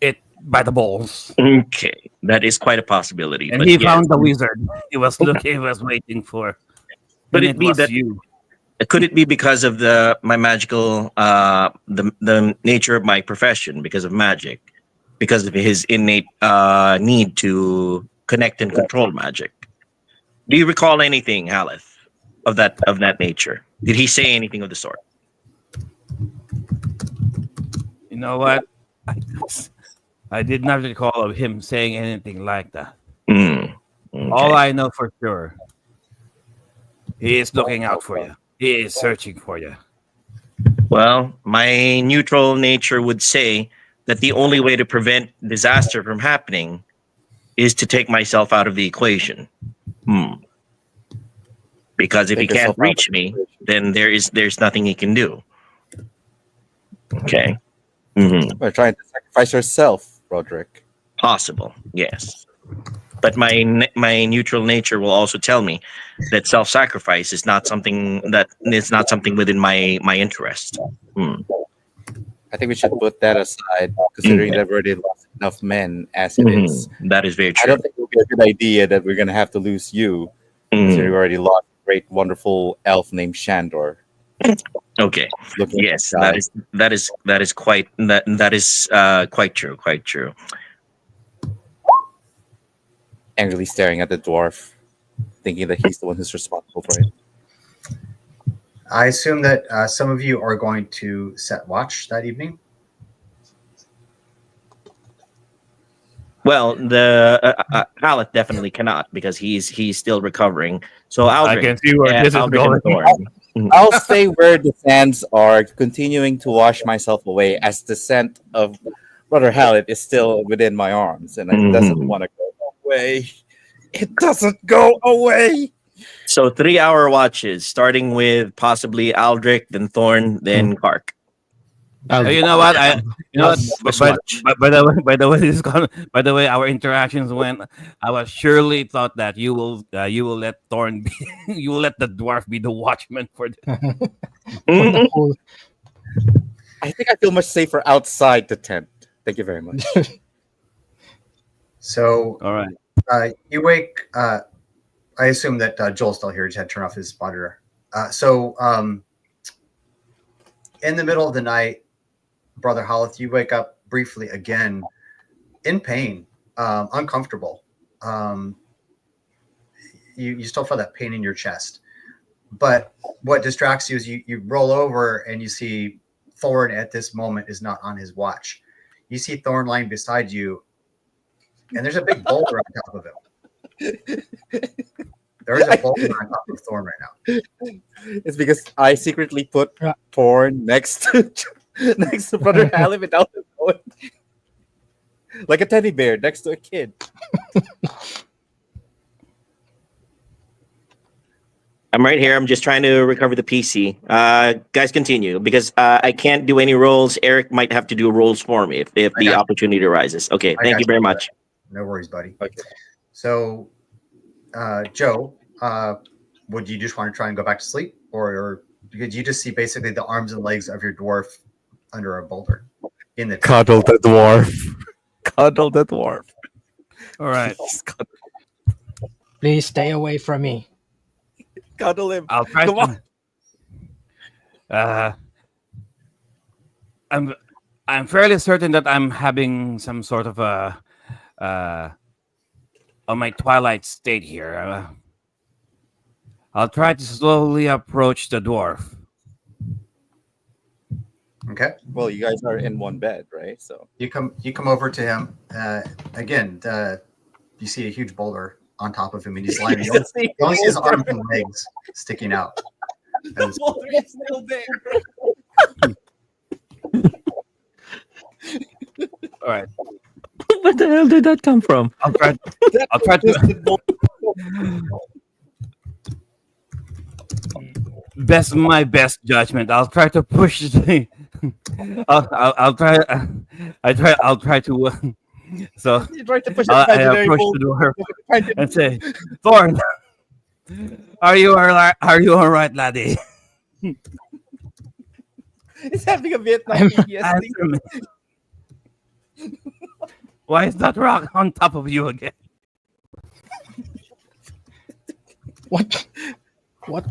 it by the balls. Okay, that is quite a possibility. And but he yes. found the wizard. He was waiting for. Could And it be was that- you? Could it be because of my magical the nature of my profession, because of magic, because of his innate need to connect and control magic? Do you recall anything, Haleth, of that nature? Did he say anything of the sort? You know what? I did not recall of him saying anything like that. Mm. Okay. All I know for sure, he is looking out for you. He is searching for you. Well, my neutral nature would say that the only way to prevent disaster from happening is to take myself out of the equation. Because if he Take can't yourself out of reach the me, equation. then there's nothing he can do. Okay. Hmm. We're trying to sacrifice yourself, Roderick. Possible, yes. But my neutral nature will also tell me that self-sacrifice is not something within my interest. Hmm. I think we should put that aside, considering that we already lost enough men as it is. That is very I true. don't think it would be a good idea that we're gonna have to lose you, considering we already lost a great, wonderful elf named Shandor. Okay. Looking at Yes, the sky. that is quite true. Quite true. Angrily staring at the dwarf, thinking that he's the one who's responsible for it. I assume that some of you are going to set watch that evening. Well, the Alec definitely cannot because he's still recovering. So I Aldrich, can see where this is Aldrich and going. Thorn. I'll stay where the sands are, continuing to wash myself away as the scent of Brother Hallett is still within my arms, and it doesn't want to go away. It doesn't go away. So 3-hour watches, starting with possibly Aldrich, then Thorn, then Kark. You know what? You know what? First By, watch. by the way, by the way, our interactions went. I was surely thought that you will let Thorn be, you will let the dwarf be the watchman for the. Cool. I think I feel much safer outside the tent. Thank you very much. So All right. you wake. I assume that Joel's still here. He just had to turn off his monitor. In the middle of the night, Brother Hollith, you wake up briefly again, in pain, uncomfortable. You still feel that pain in your chest. But what distracts you is you roll over and you see Thorn at this moment is not on his watch. You see Thorn lying beside you, and there's a big boulder on top of him. There is a boulder on top of Thorn right now. It's because I secretly put Thorn next to Brother Hallett without him knowing. Like a teddy bear next to a kid. I'm right here. I'm just trying to recover the PC. Guys, continue because I can't do any rolls. Eric might have to do rolls for me if the opportunity arises. Okay, thank you very much. No worries, buddy. Okay. So, Joe, would you just want to try and go back to sleep, or did you just see basically the arms and legs of your dwarf under a boulder in the Cuddle the dwarf. Cuddle the dwarf. All right. Please stay away from me. Cuddle him. I'll try. Come on. I'm fairly certain that I'm having some sort of a on my twilight state here. I'll try to slowly approach the dwarf. Okay. Well, you guys are in one bed, right? So You come over to him. Again, you see a huge boulder on top of him, and he's lying. You only see his arms and legs sticking out. the boulder is still there. All right. Where the hell did that come from? I'll try to my best judgment. I'll try to push the. I'll try to. So You try to push I imaginary approach boulder. the dwarf and say, "Thorn, are you all right, laddie? He's having a Vietnam PTSD. Answer me. Why is that rock on top of you again?" What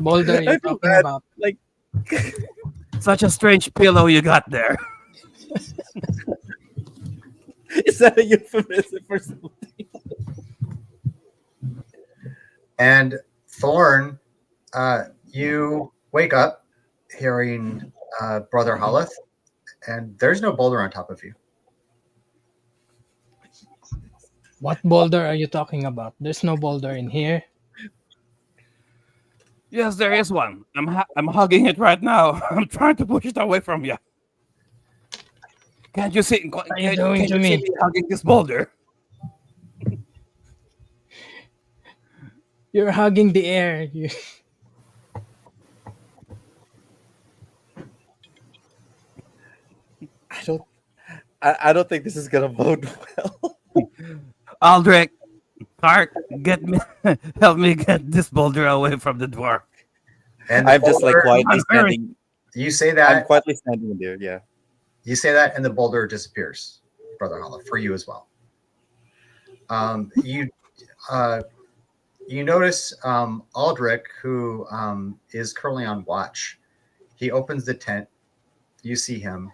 boulder are I you feel talking bad. about? Like, Such a strange pillow you got there. is that a euphemism for something? And Thorn, you wake up hearing Brother Hollith, and there's no boulder on top of you. What boulder are you talking about? There's no boulder in here. Yes, there is one. I'm hugging it right now. I'm trying to push it away from you. Can't you see? What are you doing Can't to you see me? me hugging this boulder? You're hugging the air. I don't. I don't think this is gonna bode well. Aldrich, Clark, get me, help me get this boulder away from the dwarf. And the I'm just like boulder- quietly Hurry. standing. You say I'm that. quietly standing there. Yeah. You say that, and the boulder disappears, Brother Hollow, for you as well. You you notice Aldrich, who is currently on watch. He opens the tent. You see him,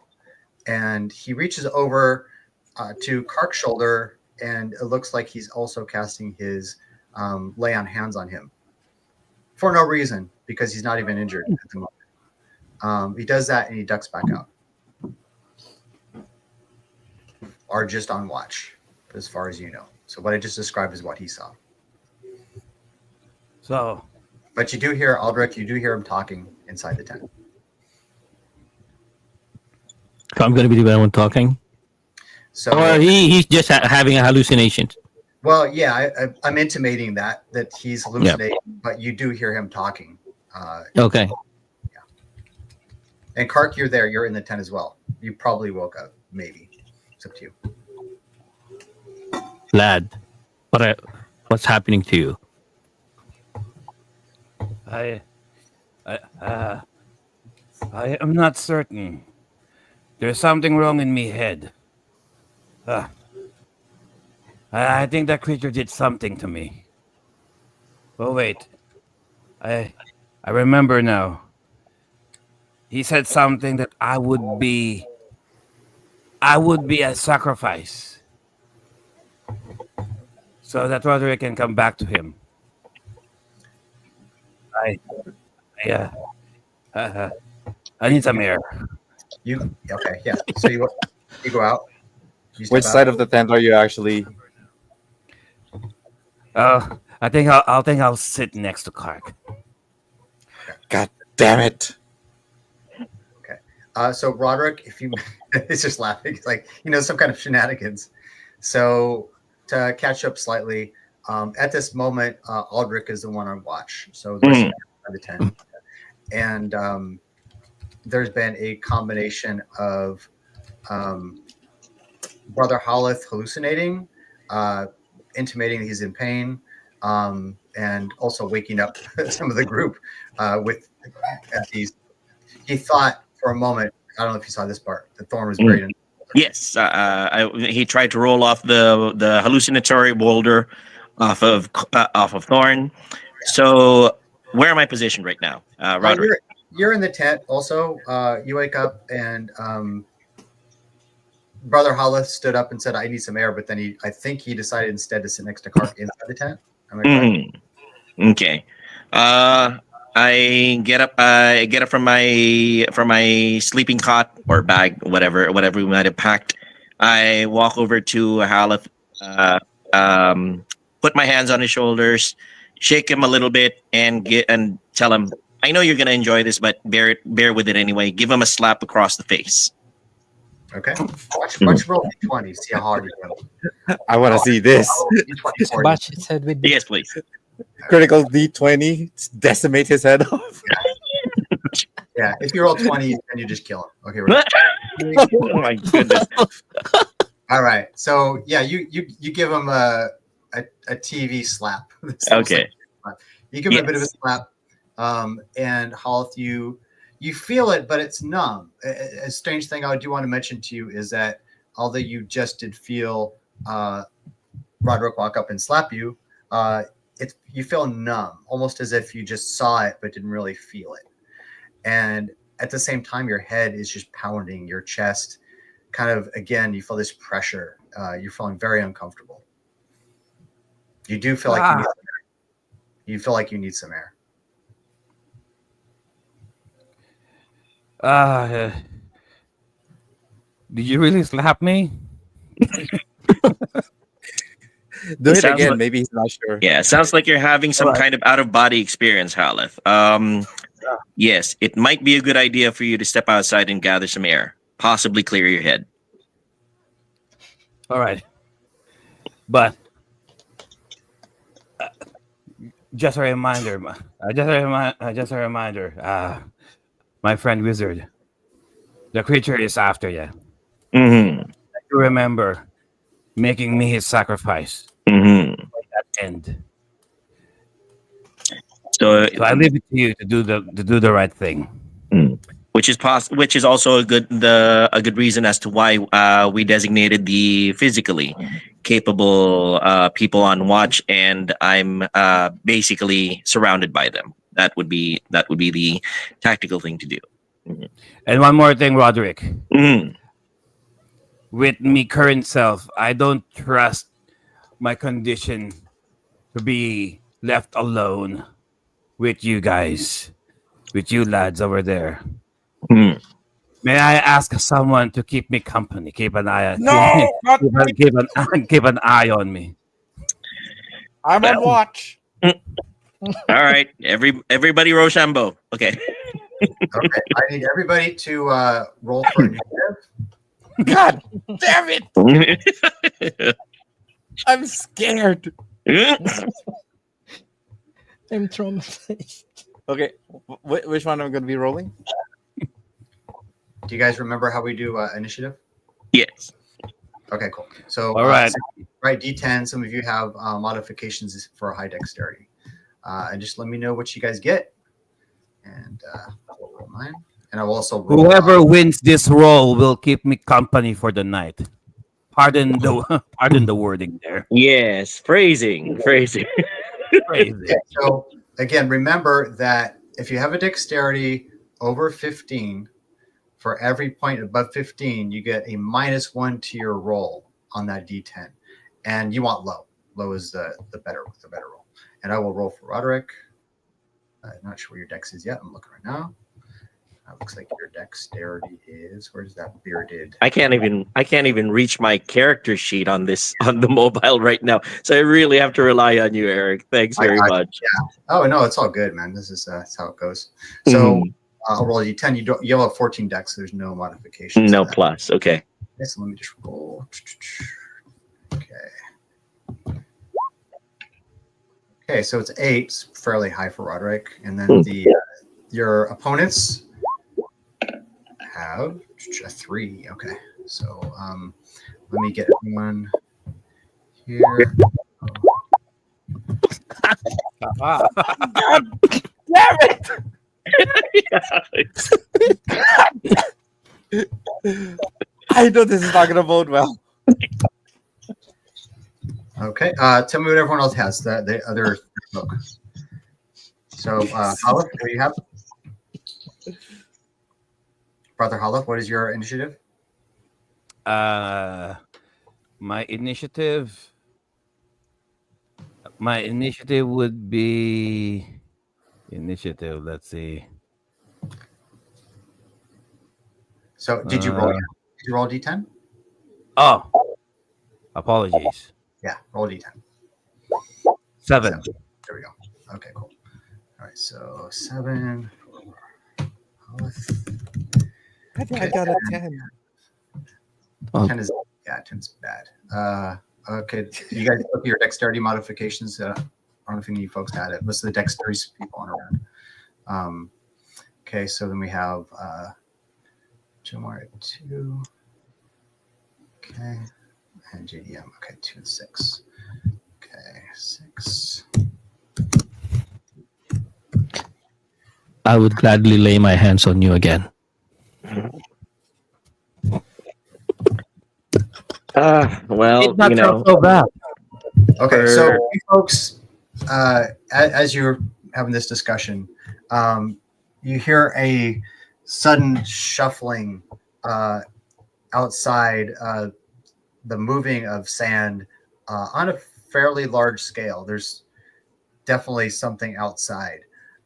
and he reaches over to Kark's shoulder, and it looks like he's also casting his lay on hands on him for no reason, because he's not even injured at the moment. He does that, and he ducks back out. Are just on watch, as far as you know. So what I just described is what he saw. So, But you do hear Aldrich, you do hear him talking inside the tent. So I'm going to be the one talking. So, Or he's just having a hallucination. well, yeah, I'm intimating that he's hallucinating, but you do hear him talking. Okay. And Kark, you're there. You're in the tent as well. You probably woke up, maybe. It's up to you. Lad, what's happening to you? I am not certain. There's something wrong in me head. I think that creature did something to me. Oh wait, I remember now. He said something that I would be a sacrifice, so that Roderick can come back to him. I need some air. You okay? Yeah. So you go out. You step Which out. side of the tent are you actually? I think I'll sit next to Clark. God damn it! So Roderick, if you, it's just laughing. It's like some kind of shenanigans. So to catch up slightly, at this moment, Aldrich is the one on watch. So the rest of the tent, and there's been a combination of Brother Hollis hallucinating, intimating that he's in pain, and also waking up some of the group with as he thought for a moment. I don't know if you saw this part. The thorn was buried in. Yes, he tried to roll off the hallucinatory boulder off of Thorn. So where am I positioned right now, Roderick? You're in the tent. Also, you wake up and Brother Hollis stood up and said, "I need some air," but then I think he decided instead to sit next to Kark inside the tent. Am I correct? Okay. I get up from my sleeping cot or bag, whatever we might have packed. I walk over to Haleth, put my hands on his shoulders, shake him a little bit, and tell him, "I know you're gonna enjoy this, but bear with it anyway." Give him a slap across the face. Okay. Watch roll d20. See how hard you go. I want to see this. D20 for you. Bash his head with the Yes, please. Critical D20. Decimate his head off. Yeah. If you roll 20, then you just kill him. Okay. Right. Oh my goodness. All right. So yeah, you give him a TV slap. Okay. You give him a bit of a slap, and Holth, you feel it, but it's numb. A strange thing I do want to mention to you is that although you just did feel Roderick walk up and slap you, you feel numb, almost as if you just saw it but didn't really feel it. And at the same time, your head is just pounding, your chest kind of, again, you feel this pressure. You're feeling very uncomfortable. You do feel like you feel like you need some air. Did you really slap me? Do It it sounds again. like- Maybe he's not sure. Yeah, sounds like you're having some Alright. kind of out of body experience, Haleth. Yes, it might be a good idea for you to step outside and gather some air, possibly clear your head. All right. But just a reminder, just a reminder. My friend Wizard, the creature is after you. Mm-hmm. You remember making me his sacrifice Mm-hmm. at end. So, So I leave it to you to do the right thing. which is also a good reason as to why we designated the physically capable people on watch, and I'm basically surrounded by them. That would be the tactical thing to do. And one more thing, Roderick. Mhm. With me current self, I don't trust my condition to be left alone with you guys, with you lads over there. Mhm. May I ask someone to keep me company, keep an eye, No, not me. keep an eye on me. I'm on watch. All right, everybody Rochambeau. Okay. Okay, I need everybody to roll for initiative. God damn it! I'm scared. I'm traumatized. Okay, which one am I going to be rolling? Do you guys remember how we do initiative? Yes. Okay, cool. So, All right. right, D10. Some of you have modifications for high dexterity, and just let me know what you guys get, and I will roll mine. And I will also roll. Whoever wins this roll will keep me company for the night. Pardon the wording there. Yes. Phrasing. Crazy. Okay, so again, remember that if you have a dexterity over 15, for every point above 15, you get a -1 to your roll on that D10, and you want low. Low is the better roll. And I will roll for Roderick. I'm not sure where your dex is yet. I'm looking right now. Looks like your dexterity is. Where's that bearded? I can't even reach my character sheet on the mobile right now. So I really have to rely on you, Eric. Thanks very much. Oh no, it's all good, man. This is that's how it goes. So I'll roll you 10. You'll have 14 dex. So there's no modifications. No plus. Okay. Okay, so let me just roll. Okay. Okay, so it's 8. It's fairly high for Roderick, and then your opponents have a 3. Okay, so let me get everyone here. God damn it! I know this is not going to bode well. Okay, tell me what everyone else has. The other book. So, Hollis, what do you have? Brother Hollis, what is your initiative? My initiative would be initiative. Let's see. So, did you roll? Did you roll D10? Oh, apologies. Yeah, roll D10. 7. There we go. Okay, cool. All right, so 7. Hollis. I think I got a 10. 10 is 10's bad. Okay, you guys look at your dexterity modifications. I don't know if any of you folks had it. Most of the dexterity people on around. Okay, so then we have 2 more at 2. Okay, and JDM. Okay, 2 and 6. Okay, 6. I would gladly lay my hands on you again. Well, It's not so bad. Okay, so you folks, as you're having this discussion, you hear a sudden shuffling outside, the moving of sand on a fairly large scale. There's definitely something outside,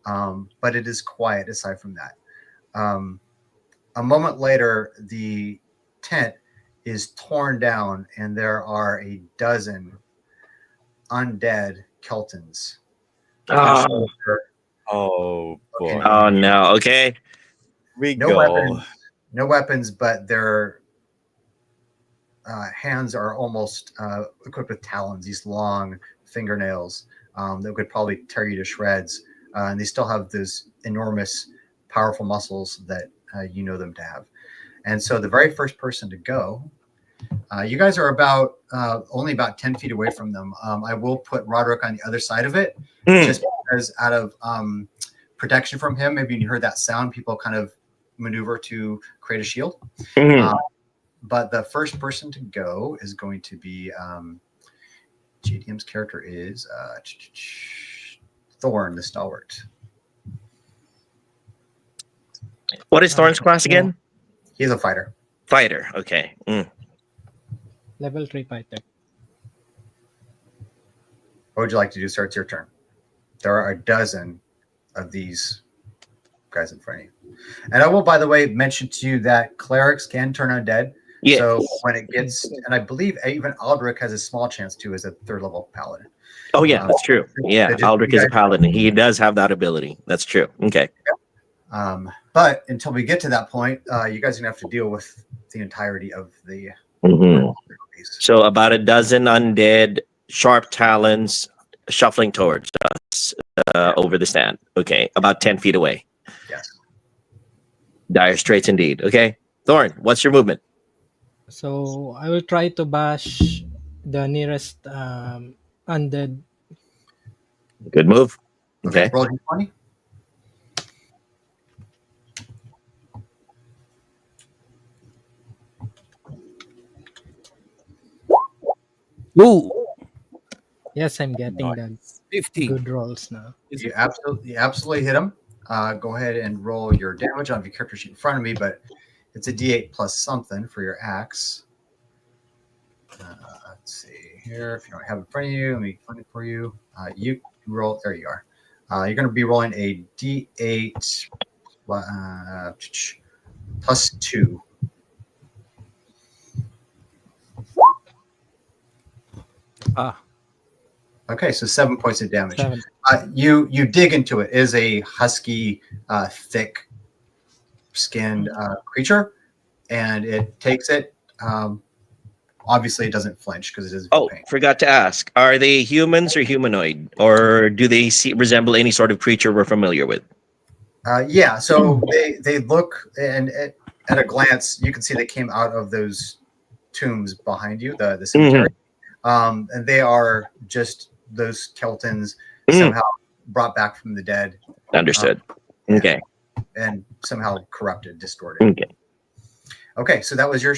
but it is quiet aside from that. A moment later, the tent is torn down, and there are a dozen undead Keltons. Oh, Oh boy. oh no. Okay. We No go. weapons. No weapons, but their hands are almost equipped with talons, these long fingernails that could probably tear you to shreds. And they still have those enormous, powerful muscles that you know them to have. And so the very first person to go, you guys are about only about 10 feet away from them. I will put Roderick on the other side of it, just because out of protection from him, maybe you heard that sound, people kind of maneuver to create a shield. But the first person to go is going to be JDM's character is Thorn, the stalwart. What is Thorn's class again? He's a fighter. Fighter. Okay. Level 3 fighter. What would you like to do, sir? It's your turn. There are a dozen of these guys in front of you. And I will, by the way, mention to you that clerics can turn undead. Yeah. So when it gets, and I believe even Aldrich has a small chance too as a third level paladin. Oh yeah, that's true. Yeah, just- Aldrich is a paladin. He does have that ability. That's true. Okay. But until we get to that point, you guys are gonna have to deal with the entirety of the. So about a dozen undead, sharp talons, shuffling towards us over the stand. Okay, about 10 feet away. Yes. Dire straits indeed. Okay, Thorn, what's your movement? So I will try to bash the nearest undead. Good move. Okay. Roll d20. Ooh, Yes, I'm getting the 15. good rolls now. You absolutely hit him. Go ahead and roll your damage on your character sheet in front of me, but it's a d8 plus something for your axe. Let's see here. If you don't have it in front of you, let me find it for you. You roll. There you are. You're going to be rolling a d8 plus 2. Okay, so 7 points of damage. 7. You dig into it. It is a husky, thick-skinned creature, and it takes it. Obviously, it doesn't flinch because it is. Oh, pain. forgot to ask. Are they humans or humanoid, or do they resemble any sort of creature we're familiar with? Yeah, so they look, and at a glance, you can see they came out of those tombs behind you, the cemetery, and they are just those Keltons somehow brought back from the dead. Understood. Okay. And somehow corrupted, distorted. Okay, so that was your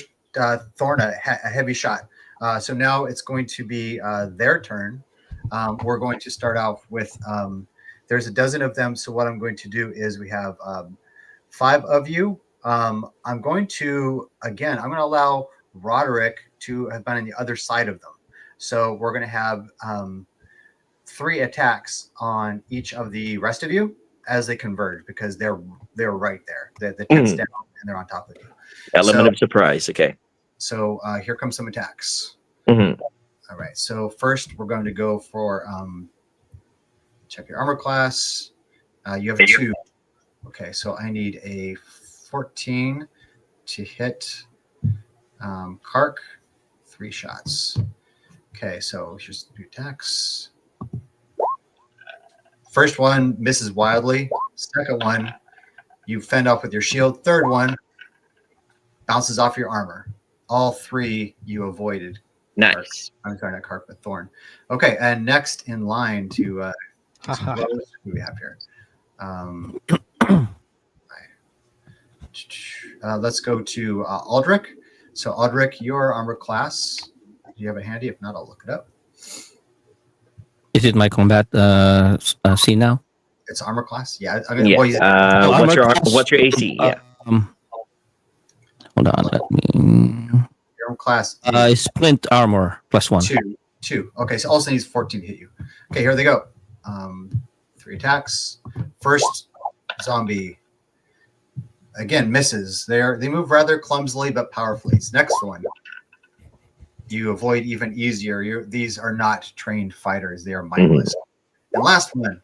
Thorn, a heavy shot. So now it's going to be their turn. We're going to start off with, there's a dozen of them. So what I'm going to do is we have 5 of you. I'm going to allow Roderick to have been on the other side of them. So we're going to have 3 attacks on each of the rest of you as they converge, because they're right there. The tent's down and they're on top of you. Element of surprise. Okay. So here comes some attacks. Mm-hmm. All right. So first we're going to go for check your armor class. You have a 2. Okay. So I need a 14 to hit Kark. 3 shots. Okay. So here's 3 attacks. First one misses wildly. Second one, you fend off with your shield. Third one bounces off your armor. All 3 you avoided. Nice. I'm sorry, not Kark, but Thorn. Okay, and next in line to who do we have here? Let's go to Aldrich. So Aldrich, your armor class. Do you have it handy? If not, I'll look it up. Is it my combat scene now? It's armor class. Yeah. I Yeah. Well, What's your AC? Yeah. Hold on. Let me. your armor class. Splint armor +1. 2. Okay, so also needs 14 to hit you. Okay, here they go. 3 attacks. First zombie again misses. They move rather clumsily but powerfully. Next one you avoid even easier. These are not trained fighters; they are mindless. And last one,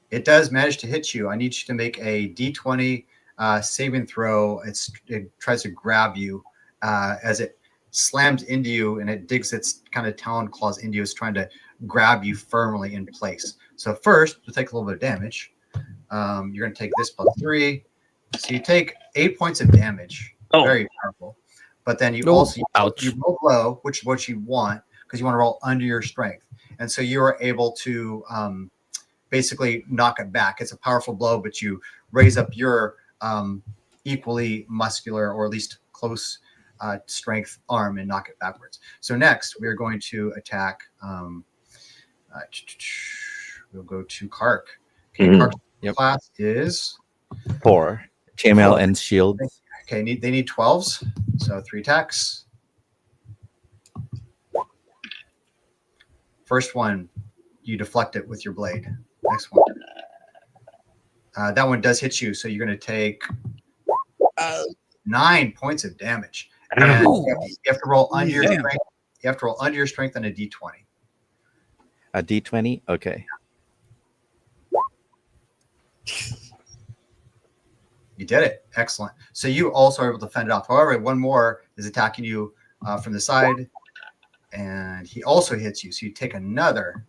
it does manage to hit you. I need you to make a D20 saving throw. It tries to grab you as it slams into you, and it digs its kind of talon claws into you. It's trying to grab you firmly in place. So first, you'll take a little bit of damage. You're going to take this plus 3. So you take 8 points of damage. Oh. Very powerful. But then you Oh, also ouch. you roll low, which is what you want, because you want to roll under your strength. And so you are able to basically knock it back. It's a powerful blow, but you raise up your equally muscular, or at least close strength arm, and knock it backwards. So next, we are going to attack. We'll go to Kark. Okay, Kark's class is 4 chainmail and shield. okay. They need 12s, so 3 attacks. First one, you deflect it with your blade. Next one, that one does hit you, so you're going to take 9 points of damage. And you have to roll under your strength. You have to roll under your strength on a D20. A D20. Okay. You did it. Excellent. So you also are able to fend it off. However, one more is attacking you from the side, and he also hits you. So you take another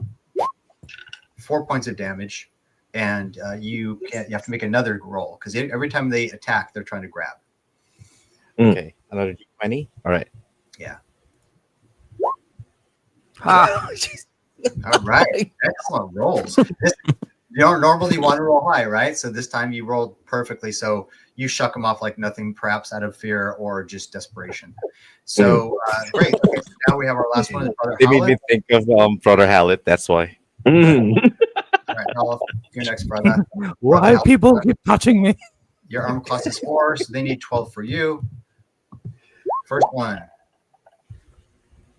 4 points of damage, and you have to make another roll, because every time they attack, they're trying to grab. Okay. Another D20. All right. Yeah. Ha! All right. Excellent rolls. You don't normally want to roll high, right? So this time you rolled perfectly. So you shuck them off like nothing, perhaps out of fear or just desperation. So great. Okay, so now we have our last one. Brother They made me Howlett. think of Brother Hallett. That's why. All right, Howlett, you're next, brother. Why Howlett, people keep touching me? your armor class is 4, so they need 12 for you. First one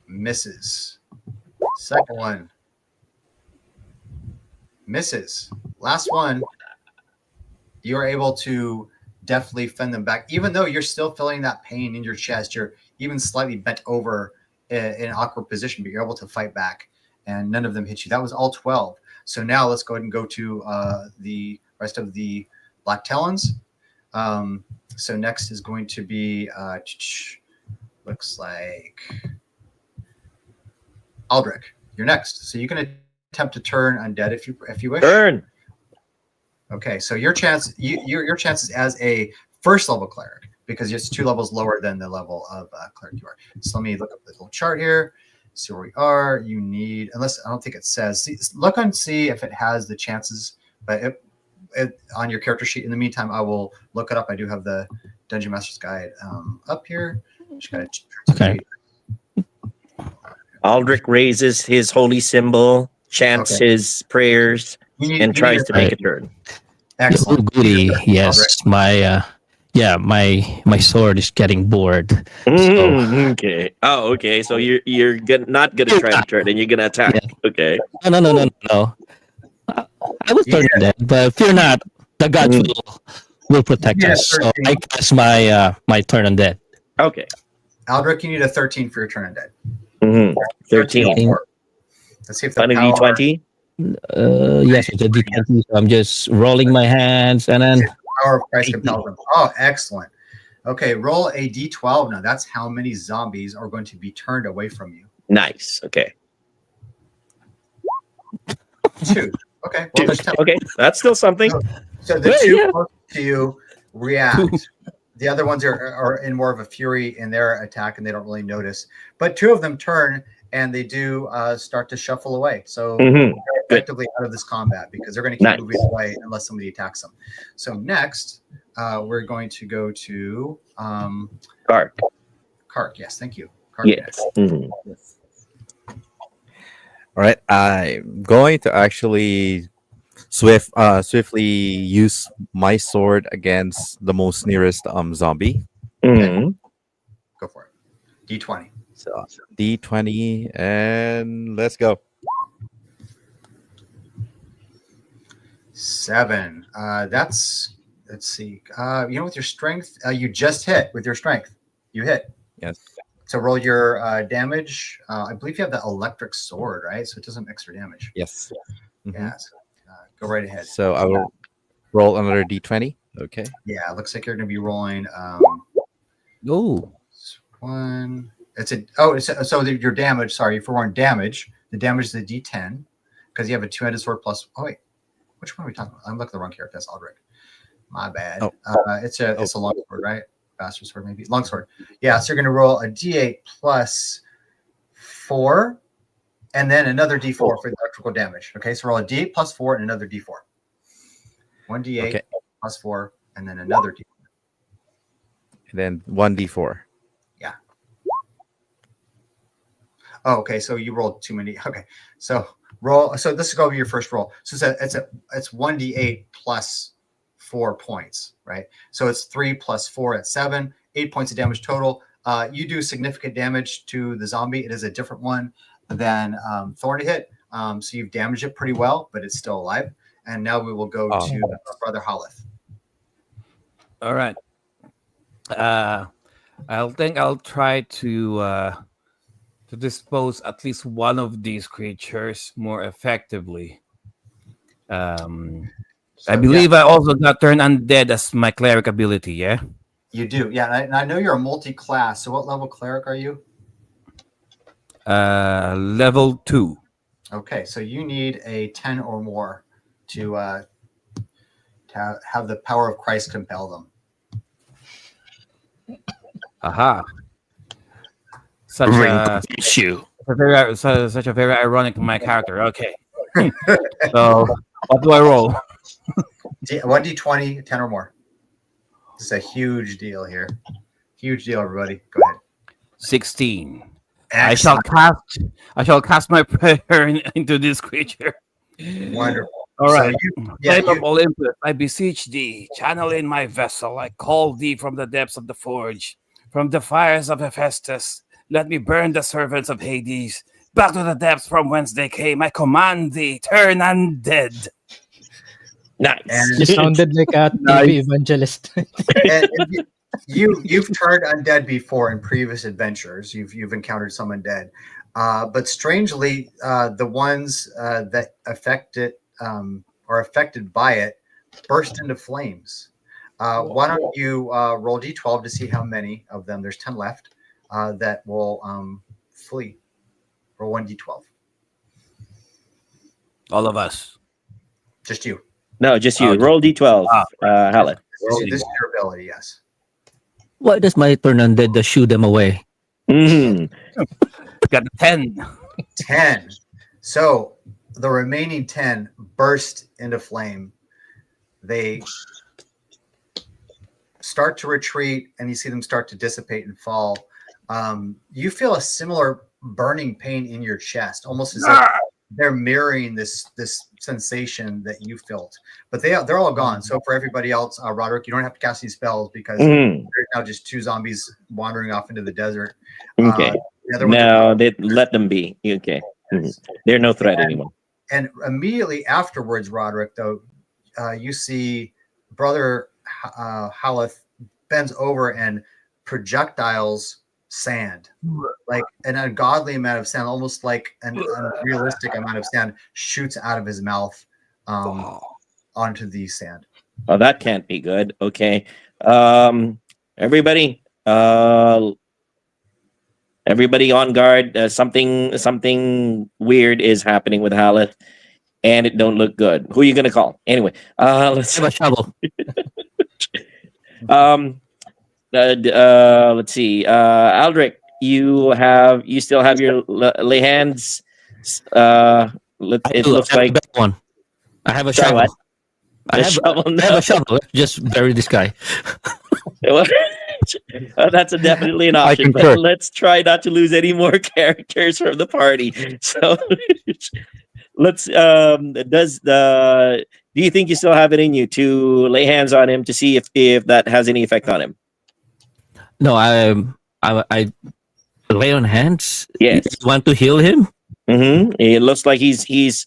misses. Second one misses. Last one, you are able to definitely fend them back, even though you're still feeling that pain in your chest. You're even slightly bent over in an awkward position, but you're able to fight back, and none of them hit you. That was all 12. So now let's go ahead and go to the rest of the Black Talons. So next is going to be looks like Aldrich. You're next. So you can attempt to turn undead if you wish. Turn. Okay, so your chances as a first level cleric, because it's 2 levels lower than the level of cleric you are. So let me look up the little chart here. See where we are. You need, unless I don't think it says. Look and see if it has the chances, but on your character sheet. In the meantime, I will look it up. I do have the Dungeon Master's Guide up here. Just gotta Okay. Aldrich raises his holy symbol, chants his prayers, and tries to make a turn. Oh, Excellent. goody. Yes, my sword is getting bored. Okay. Oh, okay. So you're not gonna try to turn, and you're gonna attack. Yeah. Okay. No. I will turn dead, but fear not, the gods will protect us. So I cast my turn undead. Okay. Aldrich, you need a 13 for your turn undead. 13. Let's see if the On a power- D20. Yes, it's a D20. So I'm just rolling my hands and then Power of Christ compels them. Oh, excellent. Okay, roll a D12 now. That's how many zombies are going to be turned away from you. Nice. Okay. 2. Okay. Well, there's 10. Okay. That's still something. So the Yeah, 2 yeah. close to you react. The other ones are in more of a fury in their attack, and they don't really notice. But 2 of them turn, and they do start to shuffle away. So they're effectively out of this combat, because they're going to keep Nice. moving away unless somebody attacks them. So next, we're going to go to Kark. Kark. Yes, thank you. Kark. Yes. All right. I'm going to actually swiftly use my sword against the most nearest zombie. Mhm. Go for it. D20. So D20, and let's go. 7. Let's see. With your strength, you just hit with your strength. You hit. Yes. to roll your damage. I believe you have the electric sword, right? So it does some extra damage. Yes. Mhm. Yeah. So, go right ahead. So I will roll another d20. Okay. Yeah, it looks like you're going to be rolling Oh, one. Your damage. Sorry, for one damage. The damage is a D10 because you have a two-handed sword plus. Oh wait, which one are we talking about? I'm looking at the wrong character. That's Aldrich. My bad. Oh. It's a long sword, right? Bastard sword, maybe long sword. Yeah, so you're going to roll a D8 plus 4, and then another D4 for the electrical damage. Okay, so roll a D8 plus 4 and another D4. One D8 plus 4, and then another D4. And then 1d4. Yeah. Oh, okay. So you rolled too many. Okay. So roll. So this is going to be your first roll. So it's 1d8 plus 4 points, right? So it's 3 plus 4 at 7, 8 points of damage total. You do significant damage to the zombie. It is a different one than Thorny hit. So you've damaged it pretty well, but it's still alive. And now we will go to Brother Holith. all right. I'll try to dispose at least one of these creatures more effectively. I believe I also got turned undead as my cleric ability. Yeah. You do, yeah. And I know you're a multi-class. So what level cleric are you? Level 2. Okay, so you need a 10 or more to have the power of Christ compel them. Aha. Such a very ironic my character. Okay. So what do I roll? 1d20, 10 or more. This is a huge deal here. Huge deal, everybody. Go ahead. 16. Excellent. I shall cast my prayer into this creature. Wonderful. All right. So Of Olympus, I beseech thee, channel in my vessel. I call thee from the depths of the forge, from the fires of Hephaestus. Let me burn the servants of Hades. Back to the depths from whence they came. I command thee, turn undead. Nice. You sounded like a TV evangelist. and you've turned undead before in previous adventures. You've encountered some undead, but strangely, the ones that are affected by it burst into flames. Why don't you roll d12 to see how many of them? There's 10 left that will flee. Roll 1d12. All of us. Just you. No, just you. Roll d12, Hallet. This is your ability, yes. Why does my turn undead to shoo them away? Mhm. Got 10. 10. So the remaining 10 burst into flame. They start to retreat, and you see them start to dissipate and fall. You feel a similar burning pain in your chest, almost as if they're mirroring this sensation that you felt. But they're all gone. So for everybody else, Roderick, you don't have to cast any spells because there's now just 2 zombies wandering off into the desert. Okay. No, they let them be. Okay. They're no threat anymore. And immediately afterwards, Roderick, though, you see Brother Haleth bends over and projectiles sand, like an ungodly amount of sand, almost like an unrealistic amount of sand shoots out of his mouth onto the sand. Oh, that can't be good. Okay. Everybody on guard. Something weird is happening with Haleth, and it don't look good. Who are you gonna call? Anyway, let's have a shovel. Let's see. Aldrich, you still have your lay hands. It looks like one. I have a Sorry, shovel. what? I have a shovel. Let's just bury this guy. That's definitely an option. But let's try not to lose any more characters from the party. So let's. Do you think you still have it in you to lay hands on him to see if that has any effect on him? No, I lay on hands. Yes. You want to heal him? Mm-hmm. It looks like he's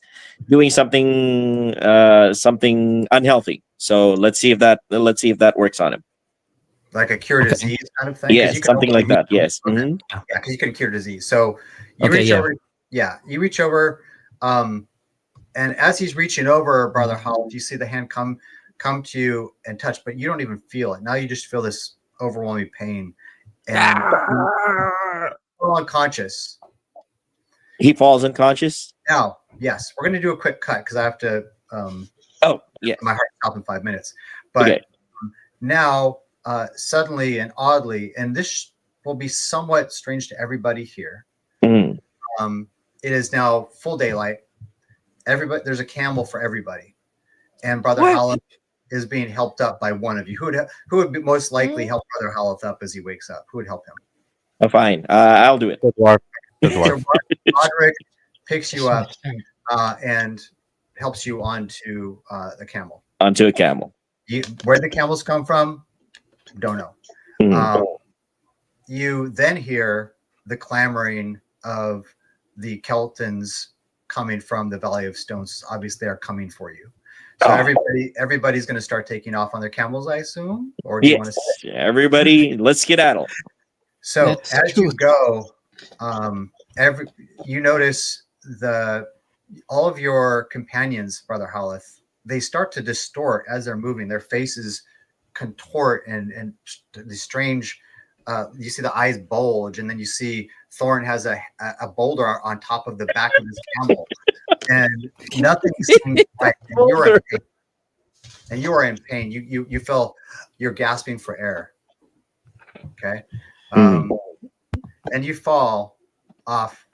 doing something unhealthy. So let's see if that works on him. like a cure Okay. disease kind of thing. 'Cause Yes, you can something only like that. Yes. Okay. Mhm. Yeah, because you can cure disease. So you Okay, reach yeah. over. Yeah, you reach over, and as he's reaching over, Brother Holland, you see the hand come to you and touch, but you don't even feel it. Now you just feel this overwhelming pain, and you're unconscious. He falls unconscious. Now, yes, we're going to do a quick cut because I have to. Oh, yeah. My heart stopped in 5 minutes, but Okay. now suddenly and oddly, and this will be somewhat strange to everybody here. Mhm. It is now full daylight. Everybody, there's a camel for everybody, and Brother What? Holland is being helped up by one of you. Who would be most likely help Brother Holland up as he wakes up? Who would help him? Oh, fine. I'll do it. The dwarf. The So dwarf. Roderick picks you up and helps you onto the camel. Onto a camel. Where the camels come from, don't know. Mhm. You then hear the clamoring of the Keltons coming from the Valley of Stones. Obviously, they're coming for you. So everybody's going to start taking off on their camels, I assume. Or do you want to? Yes. Everybody, let's skedaddle. So Let's as you shoot. go, you notice all of your companions, Brother Holith, they start to distort as they're moving. Their faces contort and the strange. You see the eyes bulge, and then you see Thorn has a boulder on top of the back of his camel, and nothing seems right. And you're in pain. And you are in pain. You feel you're gasping for air. Okay, and you fall off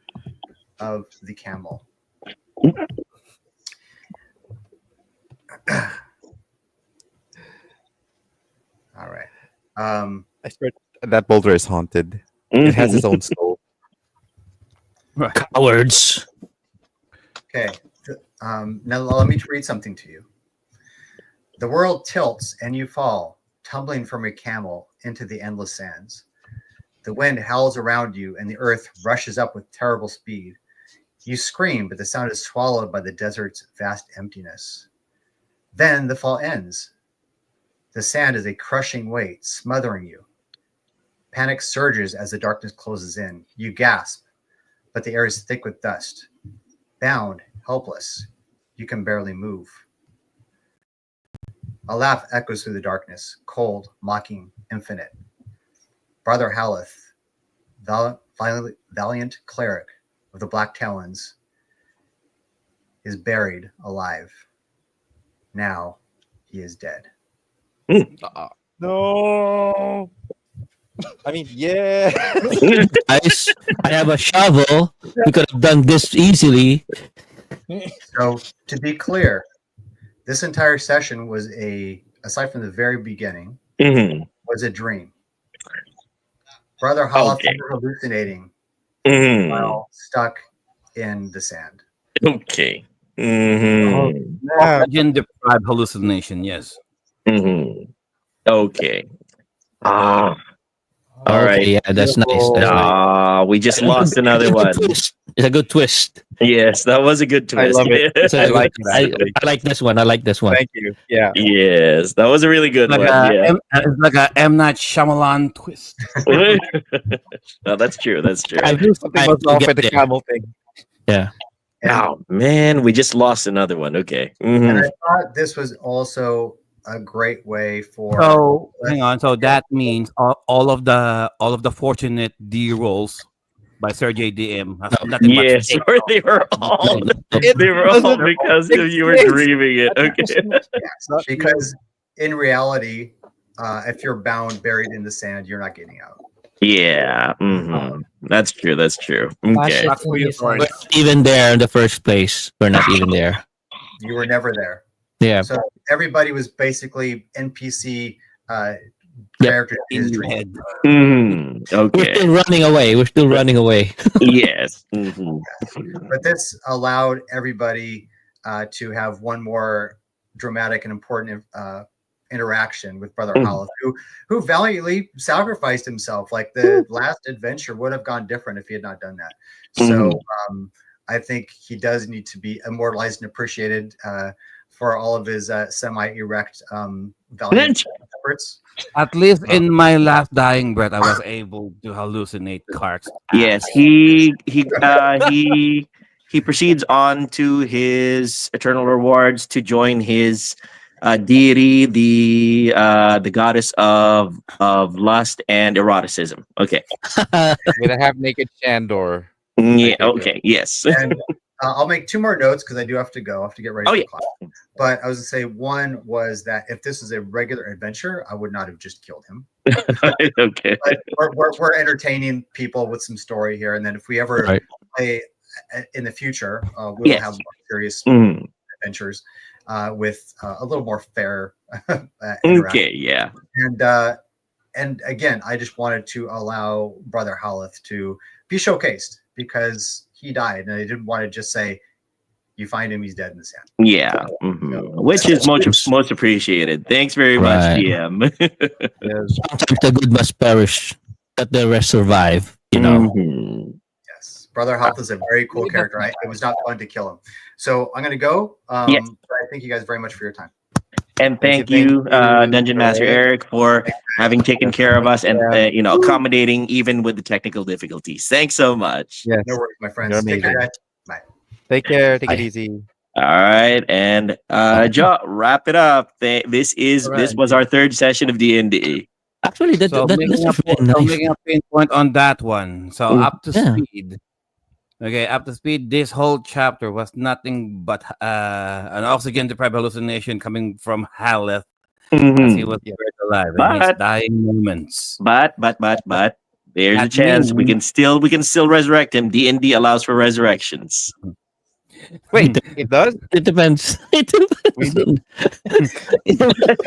of the camel. All right. I swear that boulder is haunted. It has its own soul. Cowards. Okay. Now let me read something to you. The world tilts and you fall, tumbling from a camel into the endless sands. The wind howls around you and the earth rushes up with terrible speed. You scream, but the sound is swallowed by the desert's vast emptiness. Then the fall ends. The sand is a crushing weight, smothering you. Panic surges as the darkness closes in. You gasp, but the air is thick with dust. Bound, helpless, you can barely move. A laugh echoes through the darkness, cold, mocking, infinite. Brother Haleth, valiant cleric of the Black Talons, is buried alive. Now he is dead. No. I mean, yeah. Guys, I have a shovel. We could have done this easily. So to be clear, this entire session was aside from the very beginning, Mhm. was a dream. Brother Haleth Okay. was hallucinating Mhm. while stuck in the sand. Okay. Mhm. Oxygen deprived hallucination. Yes. Mhm. Okay. Ah. All Okay, right. yeah, that's nice. That's nice. We just lost another one. Twist. It's a good twist. Yes, that was a good I twist. love it. It's a I good- like it, I, actually. I like this one. I like this one. Thank you. Yeah. Yes, that was a really good Like one. Yeah. it's like a M Night Shyamalan twist. No, that's true. That's true. I knew Something I was off get with the there. camel thing. Yeah. Oh man, we just lost another one. Okay. And Mhm. I thought this was also a great way for So hang on. So that means all of the fortunate D rolls by Sir JDM have nothing but Yes, they were all because you were dreaming it. Okay. because in reality, if you're bound, buried in the sand, you're not getting out. Yeah. That's true. That's true. Bash Okay. it in the Sorry. sand. We're not even there in the first place. We're not even there. You were never there. Yeah. So everybody was basically NPC Yep. characters in in his your dream. head. We're Okay. still running away. We're still running away. Yes. But this allowed everybody to have one more dramatic and important interaction with Brother Hollis, who valiantly sacrificed himself. Like the last adventure would have gone different if he had not done that. So I think he does need to be immortalized and appreciated for all of his semi-erect valiant. experts. At least in my last dying breath, I was able to hallucinate Kark's Yes, ass. he proceeds on to his eternal rewards to join his deity, the goddess of lust and eroticism. Okay. With a half naked Shandor. Yeah. take it. Okay. Yes. And I'll make two more notes because I do have to go. I have to get ready Oh, for yeah. class. But I was going to say one was that if this is a regular adventure, I would not have just killed him. Okay. But we're entertaining people with some story here. And then if we ever Right. play in the future, we'll Yes. have more serious Mm. adventures with a little more fair interaction. Okay. Yeah. And again, I just wanted to allow Brother Howleth to be showcased because he died, and I didn't want to just say, "You find him, he's dead in the sand." Yeah. Mhm. Which is most appreciated. Thanks very much, Right. DM. Yes. Sometimes the good must perish, that the rest survive. You know. Mhm. Yes, Brother Howleth is a very cool character. It was not fun to kill him. So I'm going to go. Yes. But I thank you guys very much for your time. And thank Thank you, you, Dungeon Master Eric, for having taken care of us and accommodating even with the technical difficulties. Thanks so much. Yes. No worries, my friends. You're Take care, amazing. guys. Take care. Take it Bye. easy. All right, and Joe, wrap it up. This was our third session of D&D. Actually, that, So that making, this a, is really so nice. making a pinpoint on that one. So Mm. up to Yeah. speed. Okay, up to speed. This whole chapter was nothing but an oxygen-deprived hallucination coming from Haleth as he was Yeah. buried alive in his But- dying moments. But there's a That chance we means- can still resurrect him. D&D allows for resurrections. Wait, it does? It depends. It depends.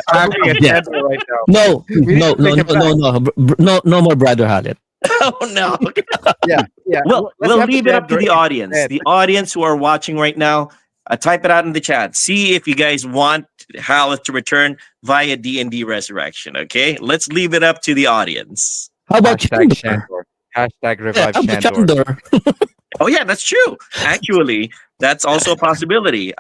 I'm looking at Yeah. Shandor right now. No, need no, to no, take no, it no, no, no more Brother Hallet. Oh no. Yeah. Well, Let's we'll have leave it up to Shandor the audience. instead. The audience who are watching right now, type it out in the chat. See if you guys want Haleth to return via D&D Resurrection. Okay, let's leave it up to the audience. How about Hashtag Shandor? Shandor. Hashtag Yeah, revive how about Shandor. Shandor? Oh yeah, that's true. Actually, that's also a possibility.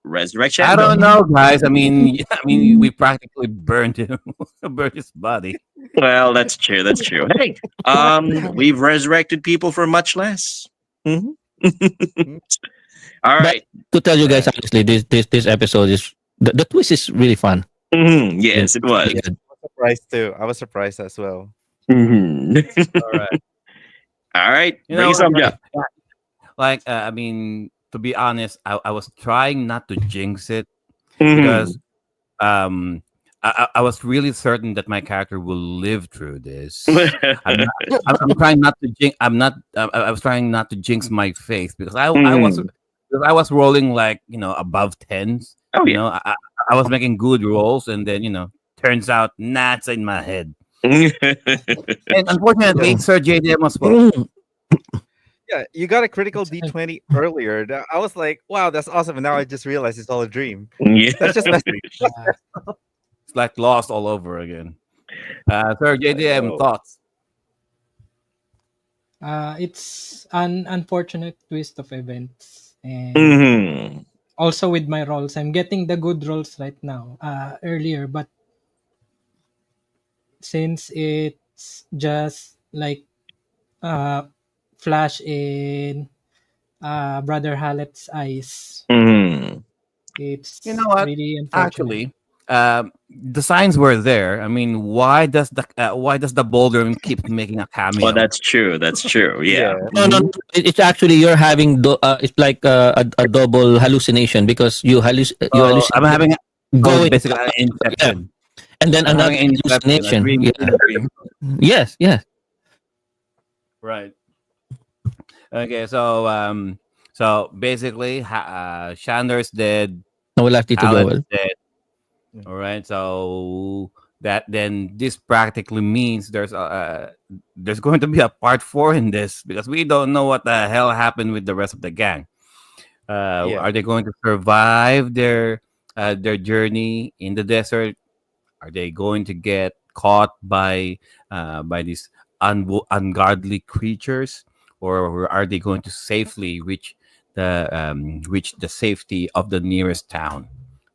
Resurrection. I don't know, guys. I mean, we practically burned him, burned his body. Well, that's true. That's true. Hey, we've resurrected people for much less. Mhm. All right. To tell you guys honestly, this episode is the twist is really fun. Mhm. Yes, it was. Yeah. Surprised too. I was surprised as well. Mhm. All right. All right. You Bring know, us up, Jeff. I mean, to be honest, I was trying not to jinx it Mhm. because I was really certain that my character will live through this. I'm trying not to jinx. I was trying not to jinx my face because I was rolling like above tens. Oh, You yeah. know, I was making good rolls, and then turns out gnats in my head. And unfortunately, Sir JDM was well. Mm. Yeah, you got a critical D20 earlier. I was like, wow, that's awesome. And now I just realized it's all a dream. Yeah. That's just messy. It's like lost all over again. Sir JDM, Oh. thoughts? It's an unfortunate twist of events, and Mhm. also with my rolls, I'm getting the good rolls right now. Earlier, but since it's just like flash in Brother Hallett's eyes, Mhm. it's You know what? really unfortunate. Actually, the signs were there. I mean, why does the boulder keep making a cameo? Oh, that's true. That's true. Yeah. No. It's actually you're having it's like a double hallucination because you So, hallucinate I'm having going basically an inception. and then I'm another having an inception, a hallucination. dream Yeah. within a dream. Yes, yes. Right. Okay. So basically, Shandor's dead. No, we'll have to go. Alan's dead. All right. So this practically means there's going to be a part 4 in this because we don't know what the hell happened with the rest of the gang. Yeah. Are they going to survive their journey in the desert? Are they going to get caught by these ungodly creatures, or are they going to safely reach the safety of the nearest town?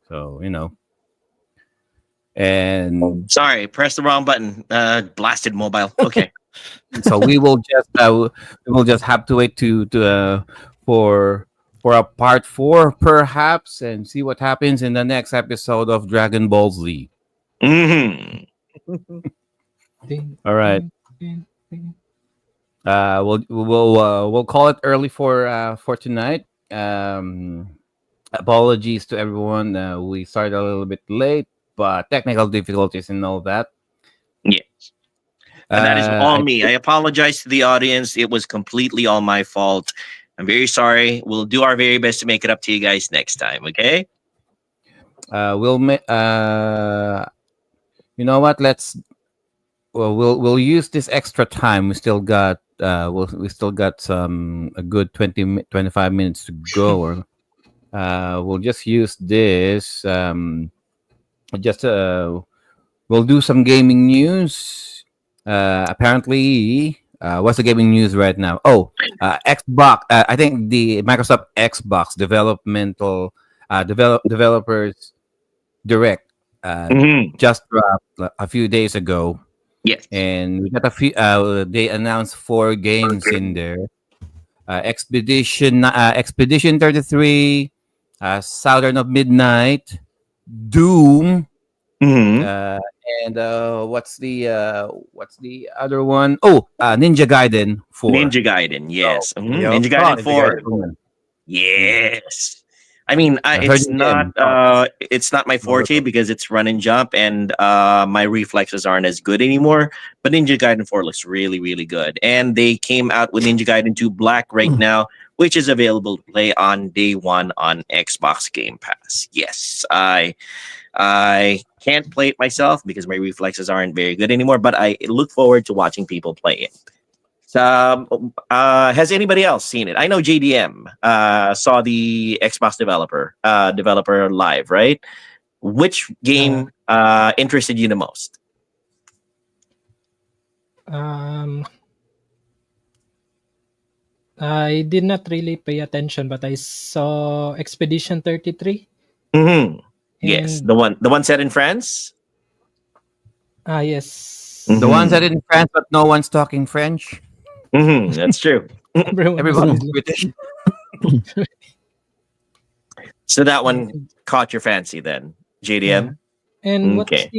So And Sorry, press the wrong button. Blasted mobile. Okay. so we will just have to wait for a part 4 perhaps, and see what happens in the next episode of Dragon Ball Z. Hmm. Ding, All right. ding, ding. We'll call it early for tonight. Apologies to everyone. We started a little bit late, but technical difficulties and all that. Yes. And that is all I me. I apologize to the audience. It was completely all my fault. I'm very sorry. We'll do our very best to make it up to you guys next time. Okay. You know what? We'll use this extra time. We still got we still got a good 25 minutes to go. Or we'll just use this. Just we'll do some gaming news. Apparently, what's the gaming news right now? Oh, Xbox. I think the Microsoft Xbox developers direct Mhm. just dropped a few days ago, Yes. and we got a few. They announced 4 games in there: Expedition 33, Southern of Midnight, Doom, Mhm. and what's the other one? Oh, Ninja Gaiden 4. Ninja Gaiden. Yes. Mhm. Yep. Ninja Gaiden Ninja 4. Gaiden. Yes. I mean, I heard it's you not again. it's not my forte because it's run and jump, and my reflexes aren't as good anymore. But Ninja Gaiden 4 looks really, really good, and they came out with Ninja Gaiden 2 Black right now, which is available to play on day one on Xbox Game Pass. Yes, I can't play it myself because my reflexes aren't very good anymore, but I look forward to watching people play it. Has anybody else seen it? I know JDM saw the Xbox developer live, right? Which game interested you the most? Um, I did not really pay attention, but I saw Expedition 33. Hmm. Yes, And the one set in France. yes, The ones that Mhm. in France, but no one's talking French. That's true. everyone was Everybody's really- British. So that one caught your fancy then, JDM. And Okay.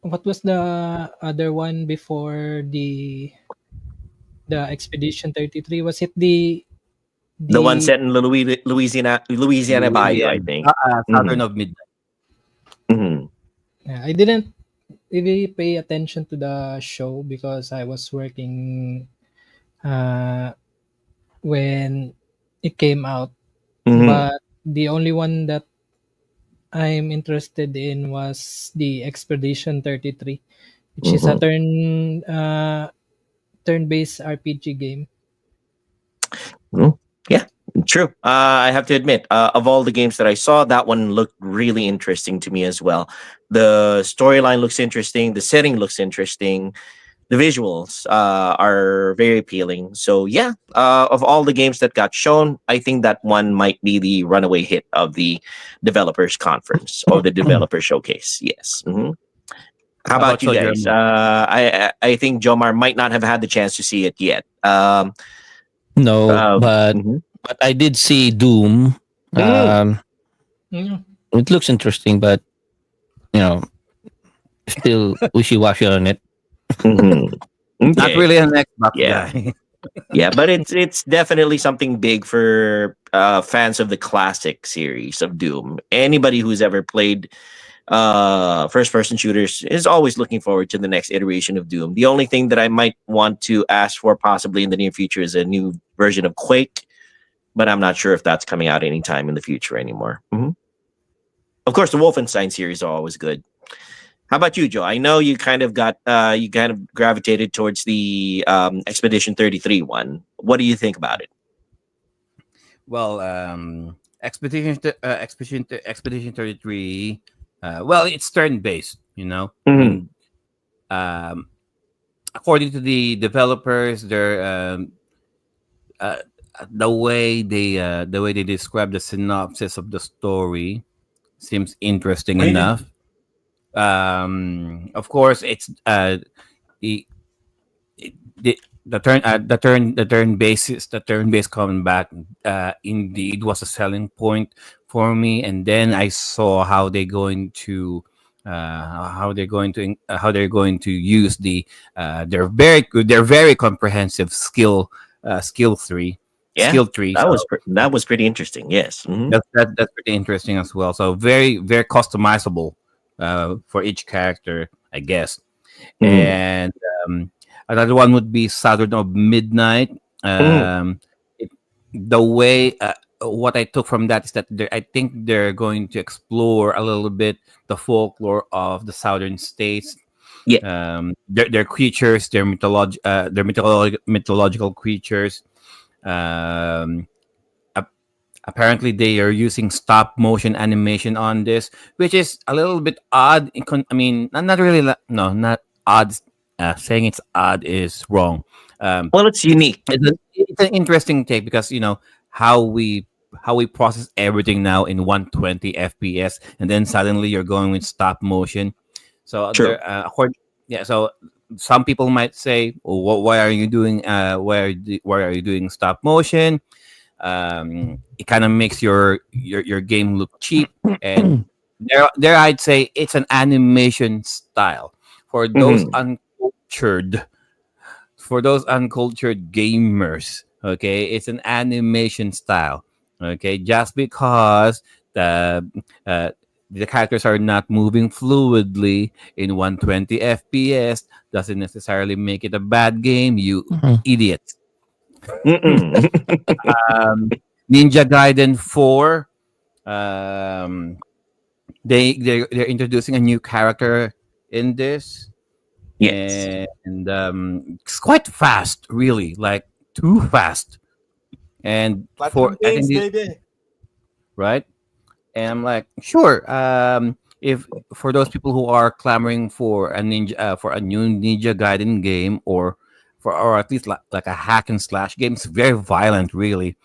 what was the other one before the Expedition 33? Was it The one set in Louisiana Bayou, I think. Southern of Midnight. Mhm. Yeah, I didn't really pay attention to the show because I was working when it came out. Mhm. But the only one that I'm interested in was the Expedition 33, which is a turn-based RPG game. Yeah, true. I have to admit, of all the games that I saw, that one looked really interesting to me as well. The storyline looks interesting. The setting looks interesting. The visuals are very appealing. So yeah, of all the games that got shown, I think that one might be the runaway hit of the developers conference or the developer showcase. Yes. Mhm. How about you you, guys? Jeremy? I think Jomar might not have had the chance to see it yet. No, Mhm. but I did see Doom. Mm. Mm, It looks interesting, but you know, still wishy-washy on it. Mhm. Not Okay. really an Xbox Yeah. guy. Yeah, but it's definitely something big for fans of the classic series of Doom. Anybody who's ever played first person shooters is always looking forward to the next iteration of Doom. The only thing that I might want to ask for possibly in the near future is a new version of Quake, but I'm not sure if that's coming out anytime in the future anymore. Mhm. Of course, the Wolfenstein series are always good. How about you, Joe? I know you kind of gravitated towards the Expedition 33 one. What do you think about it? Well, Expedition 33. Well, it's turn based. You know, I mean, um, according to the developers, they're uh, the way they describe the synopsis of the story seems interesting enough. Of course, it's the the turn based combat indeed was a selling point for me. And then I saw how they're going to how they're going to use their very comprehensive Yeah, skill tree. that So was that was pretty interesting. Yes. Mhm. that's pretty interesting as well. So very customizable for each character, I guess. Mhm. And um, another one would be Southern of Midnight. Mhm. It, the way what I took from that is that I think they're going to explore a little bit the folklore of the southern states, Yeah. their creatures, their mythological creatures. Um, Apparently they are using stop motion animation on this, which is a little bit odd. I mean, not really. No, not odd. Saying it's odd is wrong. Um, Well, it's unique. it's an interesting take because how we how we process everything now in 120 FPS, and then suddenly you're going with stop motion. So True. yeah. So some people might say, well, why are you doing why are you doing stop motion? It kind of makes your game look cheap, and there I'd say it's an animation style for those Mhm. uncultured gamers. Okay, it's an animation style. Okay, just because uh, the characters are not moving fluidly in 120 FPS doesn't necessarily make it a bad game, you Mhm. idiots. Mm-mm. um, Ninja Gaiden 4. Um, they're introducing a new character in this, Yes. and it's quite fast, really, like too fast. And Platinum I think games, baby. right. And I'm like, sure. If for those people who are clamoring for for a new Ninja Gaiden game, or at least like a hack and slash game, it's very violent, really.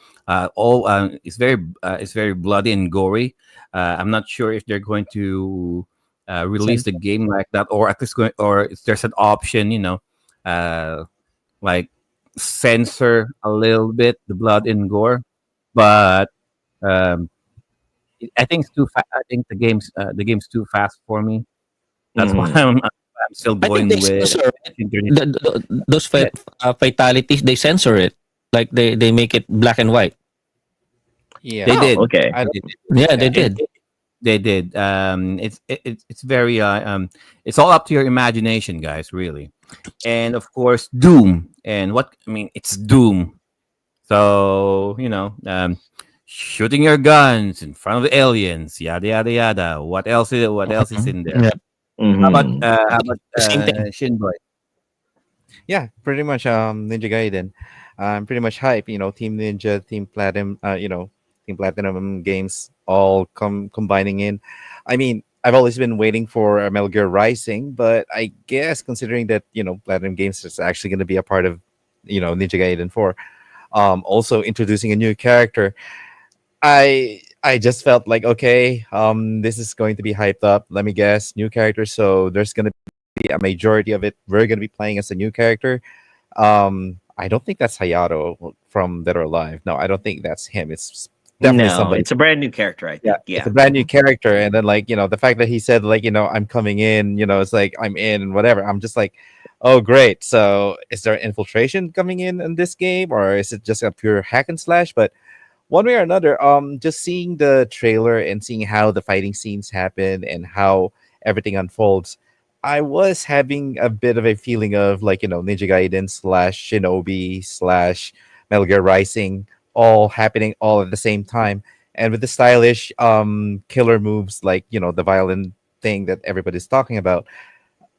All it's very bloody and gory. I'm not sure if they're going to release the Censor. game like that, or at least or if there's an option, uh, like censor a little bit the blood and gore. But um, I think it's too fast. I think the game's too fast for me. That's why Mhm. I'm still I think they going with censor it. internet. Those Yeah, fatalities, they censor it. Like they make it black and white. Yeah, they Oh, did. okay. I They don't did. like Yeah, they that. It, did. it, they did. It's very it's all up to your imagination, guys. Really, and of course, Doom. And what I mean, it's Doom. So shooting your guns in front of the aliens, yada yada yada. What else is Mhm. in there? Yeah, Mhm. How about the same thing. Shinboy? Yeah, pretty much. Ninja Gaiden. I'm pretty much hype. Team Ninja, Team Platinum. Team Platinum Games all combining in. I mean, I've always been waiting for Metal Gear Rising, but I guess considering that Platinum Games is actually going to be a part of Ninja Gaiden 4, also introducing a new character. I just felt like, okay, this is going to be hyped up. Let me guess, new character. So there's going to be a majority of it. We're going to be playing as a new character. I don't think that's Hayato from Dead or Alive. No, I don't think that's him. It's definitely No, somebody. it's a brand new character, I Yeah, think. it's Yeah. a brand new character, and then like the fact that he said like I'm coming in. It's like I'm in and whatever. I'm just like, oh great. So is there infiltration coming in this game, or is it just a pure hack and slash? But one way or another, just seeing the trailer and seeing how the fighting scenes happen and how everything unfolds, I was having a bit of a feeling of like Ninja Gaiden slash Shinobi slash Metal Gear Rising all happening all at the same time, and with the stylish killer moves like the violent thing that everybody's talking about.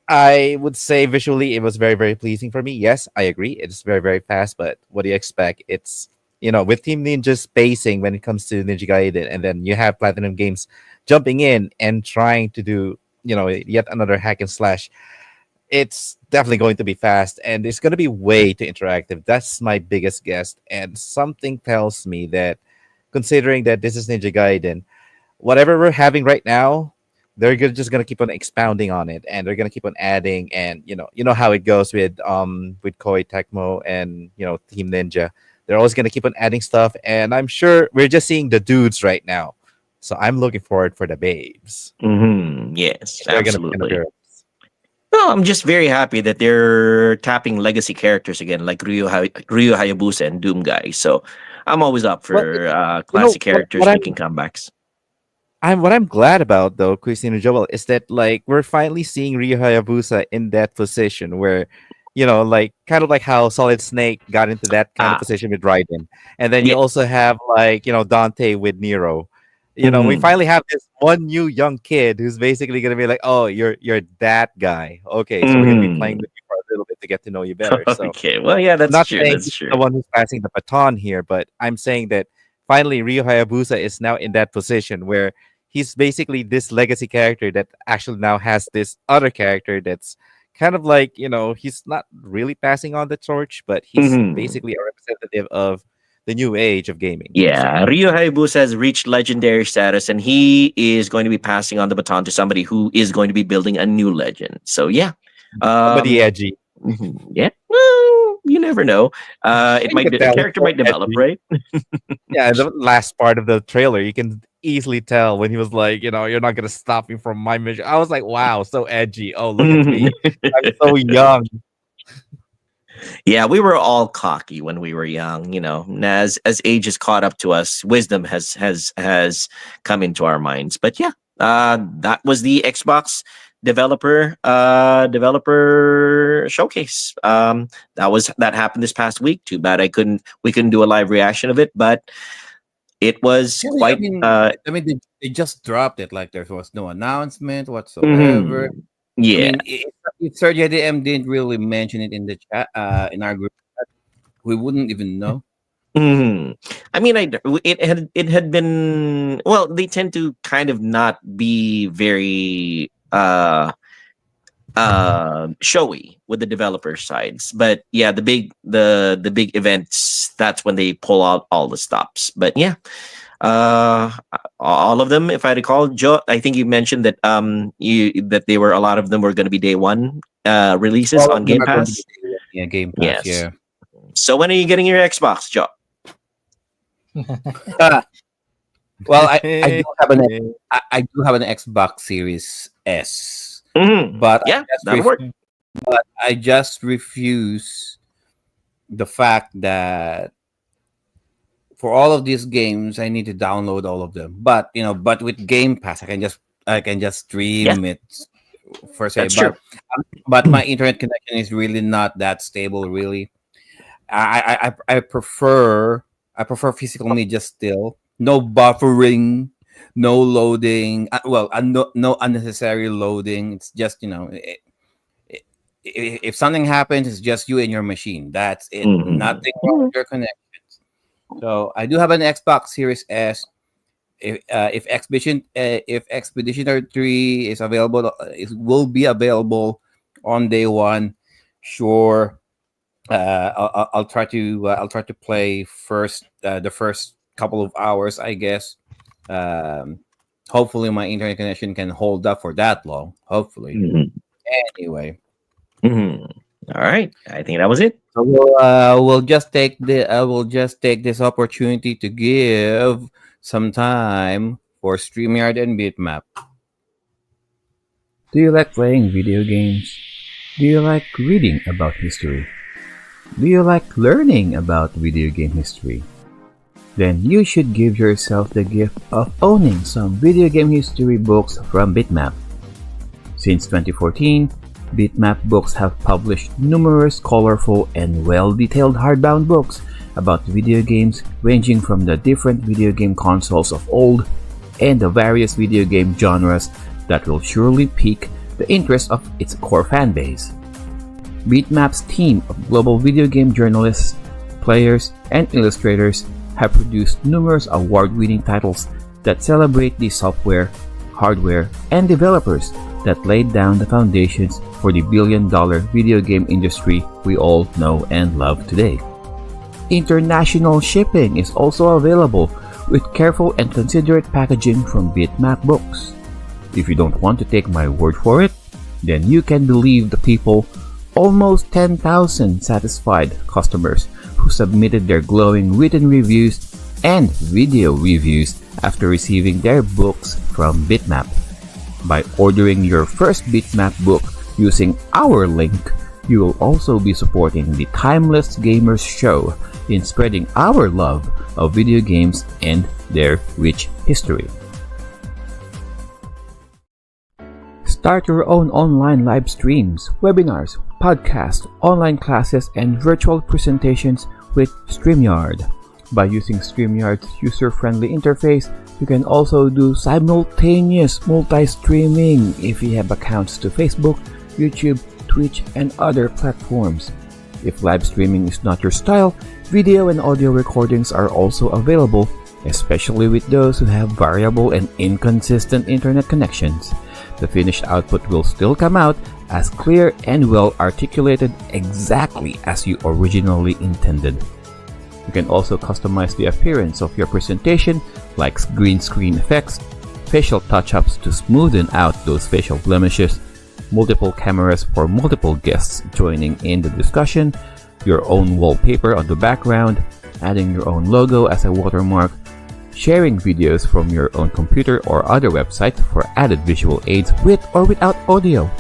I would say visually it was very, very pleasing for me. Yes, I agree. It's very, very fast, but what do you expect? It's with Team Ninja's spacing when it comes to Ninja Gaiden, and then you have Platinum Games jumping in and trying to do yet another hack and slash. It's definitely going to be fast, and it's going to be way too interactive. That's my biggest guess, and something tells me that considering that this is Ninja Gaiden, whatever we're having right now, just gonna keep on expounding on it, and they're gonna keep on adding, and you know how it goes with Koei Tecmo and Team Ninja. They're always gonna keep on adding stuff, and I'm sure we're just seeing the dudes right now. So I'm looking forward for the babes. Yes, They're gonna be absolutely. girls. Well, I'm just very happy that they're tapping legacy characters again, like Ryu Hayabusa and Doom Guy. So I'm always up for classic characters what making comebacks. I'm glad about though, Christina Joel, is that like we're finally seeing Ryu Hayabusa in that position where, like kind of like how Solid Snake got into that kind of Ah, position with Raiden, and then you yeah. also have like Dante with Nero. We Mhm. finally have this one new young kid who's basically gonna be like, oh, you're that guy. Okay, so we're gonna be playing Mhm. with you for a little bit to get to know you better. So Okay. Well, yeah, I'm that's not true. saying That's he's true. the one who's passing the baton here, but I'm saying that finally Ryu Hayabusa is now in that position where he's basically this legacy character that actually now has this other character that's kind of like, he's not really passing on the torch, but he's Mhm. basically a representative of the new age of gaming. Yeah, Ryo Hayabusa has reached legendary status, and he is going to be passing on the baton to somebody who is going to be building a new legend. So yeah, Somebody um, edgy. yeah. Well, you never know. It You might can be, a tell he's character so might develop, edgy. right? Yeah, the last part of the trailer, you can easily tell when he was like, you're not gonna stop me from my mission. I was like, wow, so edgy. Oh, look at me. I'm so young. Yeah, we were all cocky when we were young. As age has caught up to us, wisdom has come into our minds. But yeah, that was the Xbox developer showcase. That happened this past week. Too bad we couldn't do a live reaction of it, but it was Actually, quite. they just dropped it. Like there was no announcement whatsoever. Mhm. I Yeah. mean, if Sir JDM didn't really mention it in the chat, in our group, chat, we wouldn't even know. I mean, it had been, well. They tend to kind of not be very showy with the developer sides, but yeah, the big events, that's when they pull out all the stops. But yeah, uh all of them, if I recall, Joe, I think you mentioned that they were, a lot of them were going to be day one releases All on of them Game are going to Pass. be Game Pass. Yes. Yeah. So when are you getting your Xbox, Joe? Well, I do have I do have an Xbox Series S, but Yeah, that'll work. I just refuse the fact that for all of these games I need to download all of them. But but with Game Pass, I can just stream it for say. That's true. But my internet connection is really not that stable. Really, I prefer physical media still. No buffering, no loading. No unnecessary loading. It's just if something happens, it's just you and your machine. That's it. Mhm. Nothing wrong with your connections. So I do have an Xbox Series S. If Expeditioner 3 is available, it will be available on day one. Sure, I'll try to play first the first couple of hours, I guess. Hopefully my internet connection can hold up for that long. Hopefully. Mhm. Anyway, Mhm. All right, I think that was it. so we'll just take this opportunity to give some time for Streamyard and BitMap. Do you like playing video games? Do you like reading about history? Do you like learning about video game history? Then you should give yourself the gift of owning some video game history books from BitMap. Since 2014, BitMap Books have published numerous colorful and well-detailed hardbound books about video games ranging from the different video game consoles of old and the various video game genres that will surely pique the interest of its core fanbase. BitMap's team of global video game journalists, players, and illustrators have produced numerous award-winning titles that celebrate the software, hardware, and developers that laid down the foundations for the billion-dollar video game industry we all know and love today. International shipping is also available with careful and considerate packaging from BitMap Books. If you don't want to take my word for it, then you can believe the people, almost 10,000 satisfied customers who submitted their glowing written reviews and video reviews after receiving their books from BitMap. By ordering your first BitMap book using our link, you will also be supporting the Timeless Gamers Show in spreading our love of video games and their rich history. Start your own online live streams, webinars, podcasts, online classes, and virtual presentations with Streamyard. By using Streamyard's user-friendly interface, you can also do simultaneous multi-streaming if you have accounts to Facebook, YouTube, Twitch, and other platforms. If live streaming is not your style, video and audio recordings are also available, especially with those who have variable and inconsistent internet connections. The finished output will still come out as clear and well articulated exactly as you originally intended. You can also customize the appearance of your presentation, like green screen effects, facial touch-ups to smoothen out those facial blemishes, multiple cameras for multiple guests joining in the discussion, your own wallpaper on the background, adding your own logo as a watermark, sharing videos from your own computer or other website for added visual aids with or without audio,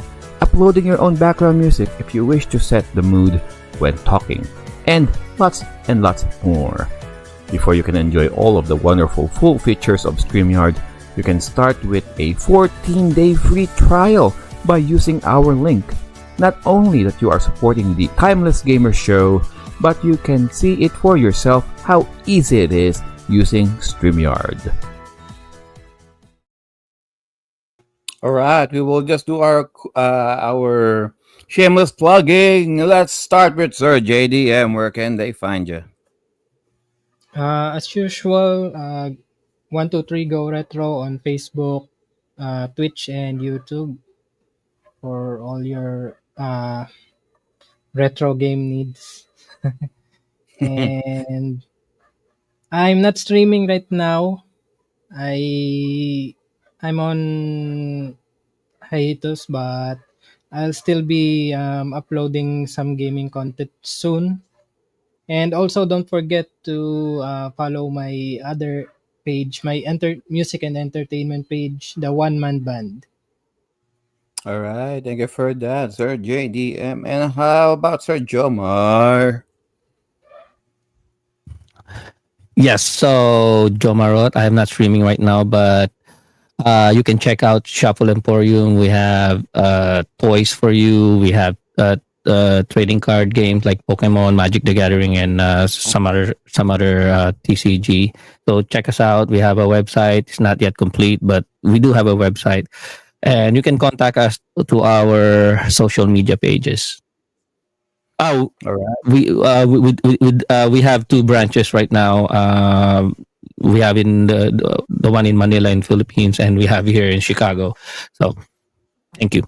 uploading your own background music if you wish to set the mood when talking, and lots more. Before you can enjoy all of the wonderful full features of StreamYard, you can start with a 14-day free trial by using our link. Not only that you are supporting the Timeless Gamer Show, but you can see it for yourself how easy it is using StreamYard. All right, we will just do our shameless plugging. Let's start with Sir JDM. Where can they find you? As usual, 123 Go Retro on Facebook, Twitch, and YouTube for all your retro game needs. And I'm not streaming right now. I'm on hiatus, but I'll still be uploading some gaming content soon. And also, don't forget to follow my other page, my music and entertainment page, the One Man Band. All right, thank you for that, Sir JDM. And how about Sir Jomar? Yes, so Joe Marot, I'm not streaming right now, but you can check out Shuffle Emporium. We have toys for you. We have trading card games like Pokemon, Magic the Gathering, and some other TCG. So check us out. We have a website. It's not yet complete, but we do have a website, and you can contact us to our social media pages. Oh, All right. we have two branches right now. We have in the one in Manila in Philippines, and we have here in Chicago. So, thank you.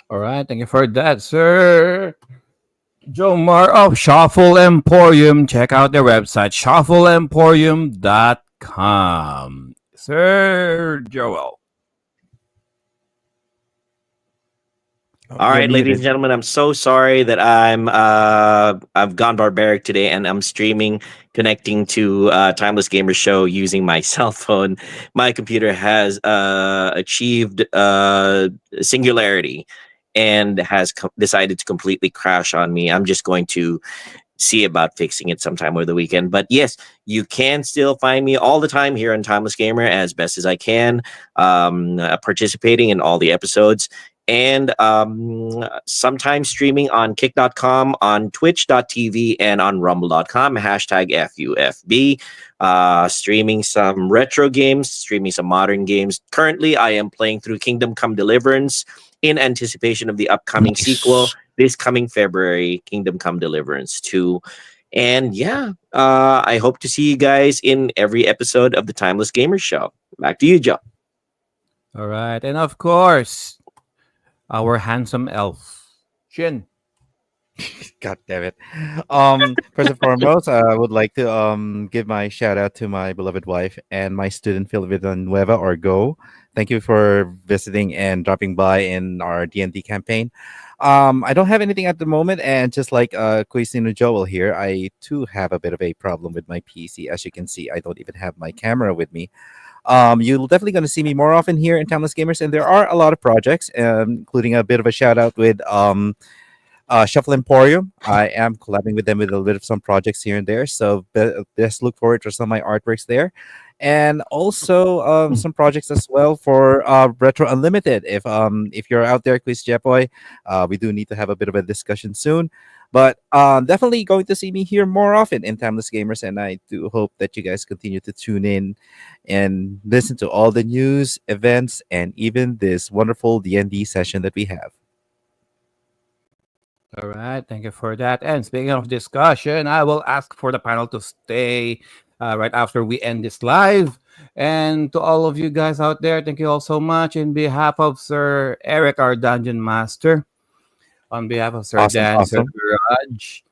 All right, thank you for that, Sir Jomar of Shuffle Emporium. Check out their website, shuffleemporium.com. Sir Joel. All right, ladies and gentlemen, I'm so sorry that I've gone barbaric today and I'm streaming, connecting to Timeless Gamer Show using my cell phone. My computer has achieved singularity and has decided to completely crash on me. I'm just going to see about fixing it sometime over the weekend. But yes, you can still find me all the time here on Timeless Gamer as best as I can, participating in all the episodes. And sometimes streaming on kick.com, on twitch.tv, and on rumble.com, #FUFB. Streaming some retro games, streaming some modern games. Currently, I am playing through Kingdom Come Deliverance in anticipation of the upcoming sequel this coming February, Kingdom Come Deliverance 2. And yeah, I hope to see you guys in every episode of the Timeless Gamer Show. Back to you, Joe. All right, and of course, our handsome elf, Shin. God damn it. First and foremost, I would like to give my shout out to my beloved wife and my student Phil Villanueva or Go. Thank you for visiting and dropping by in our D&D campaign. I don't have anything at the moment, and just like Cuisino Joel here, I too have a bit of a problem with my PC. As you can see, I don't even have my camera with me. You're definitely going to see me more often here in Timeless Gamers, and there are a lot of projects, including a bit of a shout out with Shuffle Emporium. I am collaborating with them with a little bit of some projects here and there. So just look forward to some of my artworks there. And also some projects as well for Retro Unlimited. If you're out there, Quiz Jepoy, we do need to have a bit of a discussion soon. But definitely going to see me here more often in Timeless Gamers, and I do hope that you guys continue to tune in and listen to all the news, events, and even this wonderful D&D session that we have. All right, thank you for that. And speaking of discussion, I will ask for the panel to stay right after we end this live. And to all of you guys out there, thank you all so much. In behalf of Sir Eric, our Dungeon Master, on behalf of Sir Dan, Awesome. Sir Raj,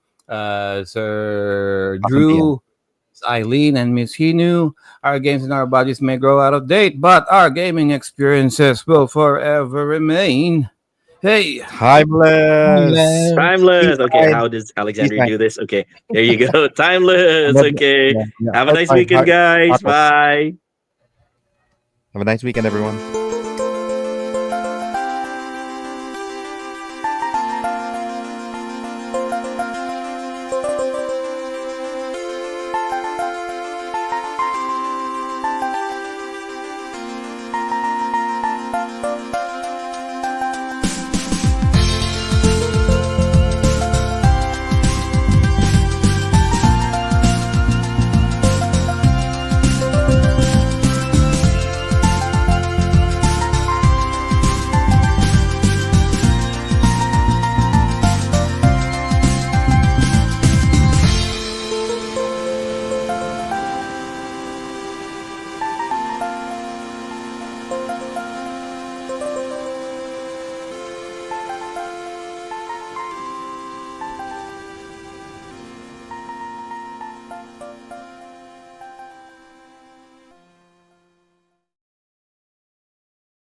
Sir Awesome, Drew, Miss Eileen, and Miss Hinu, our games and our bodies may grow out of date, but our gaming experiences will forever remain. Hey, Timeless. Timeless. Okay, Fine. how does Alexander fine. do this? Okay, there you go. Timeless. Okay. Yeah. Have a nice weekend, guys. Awesome. Bye. Have a nice weekend, everyone.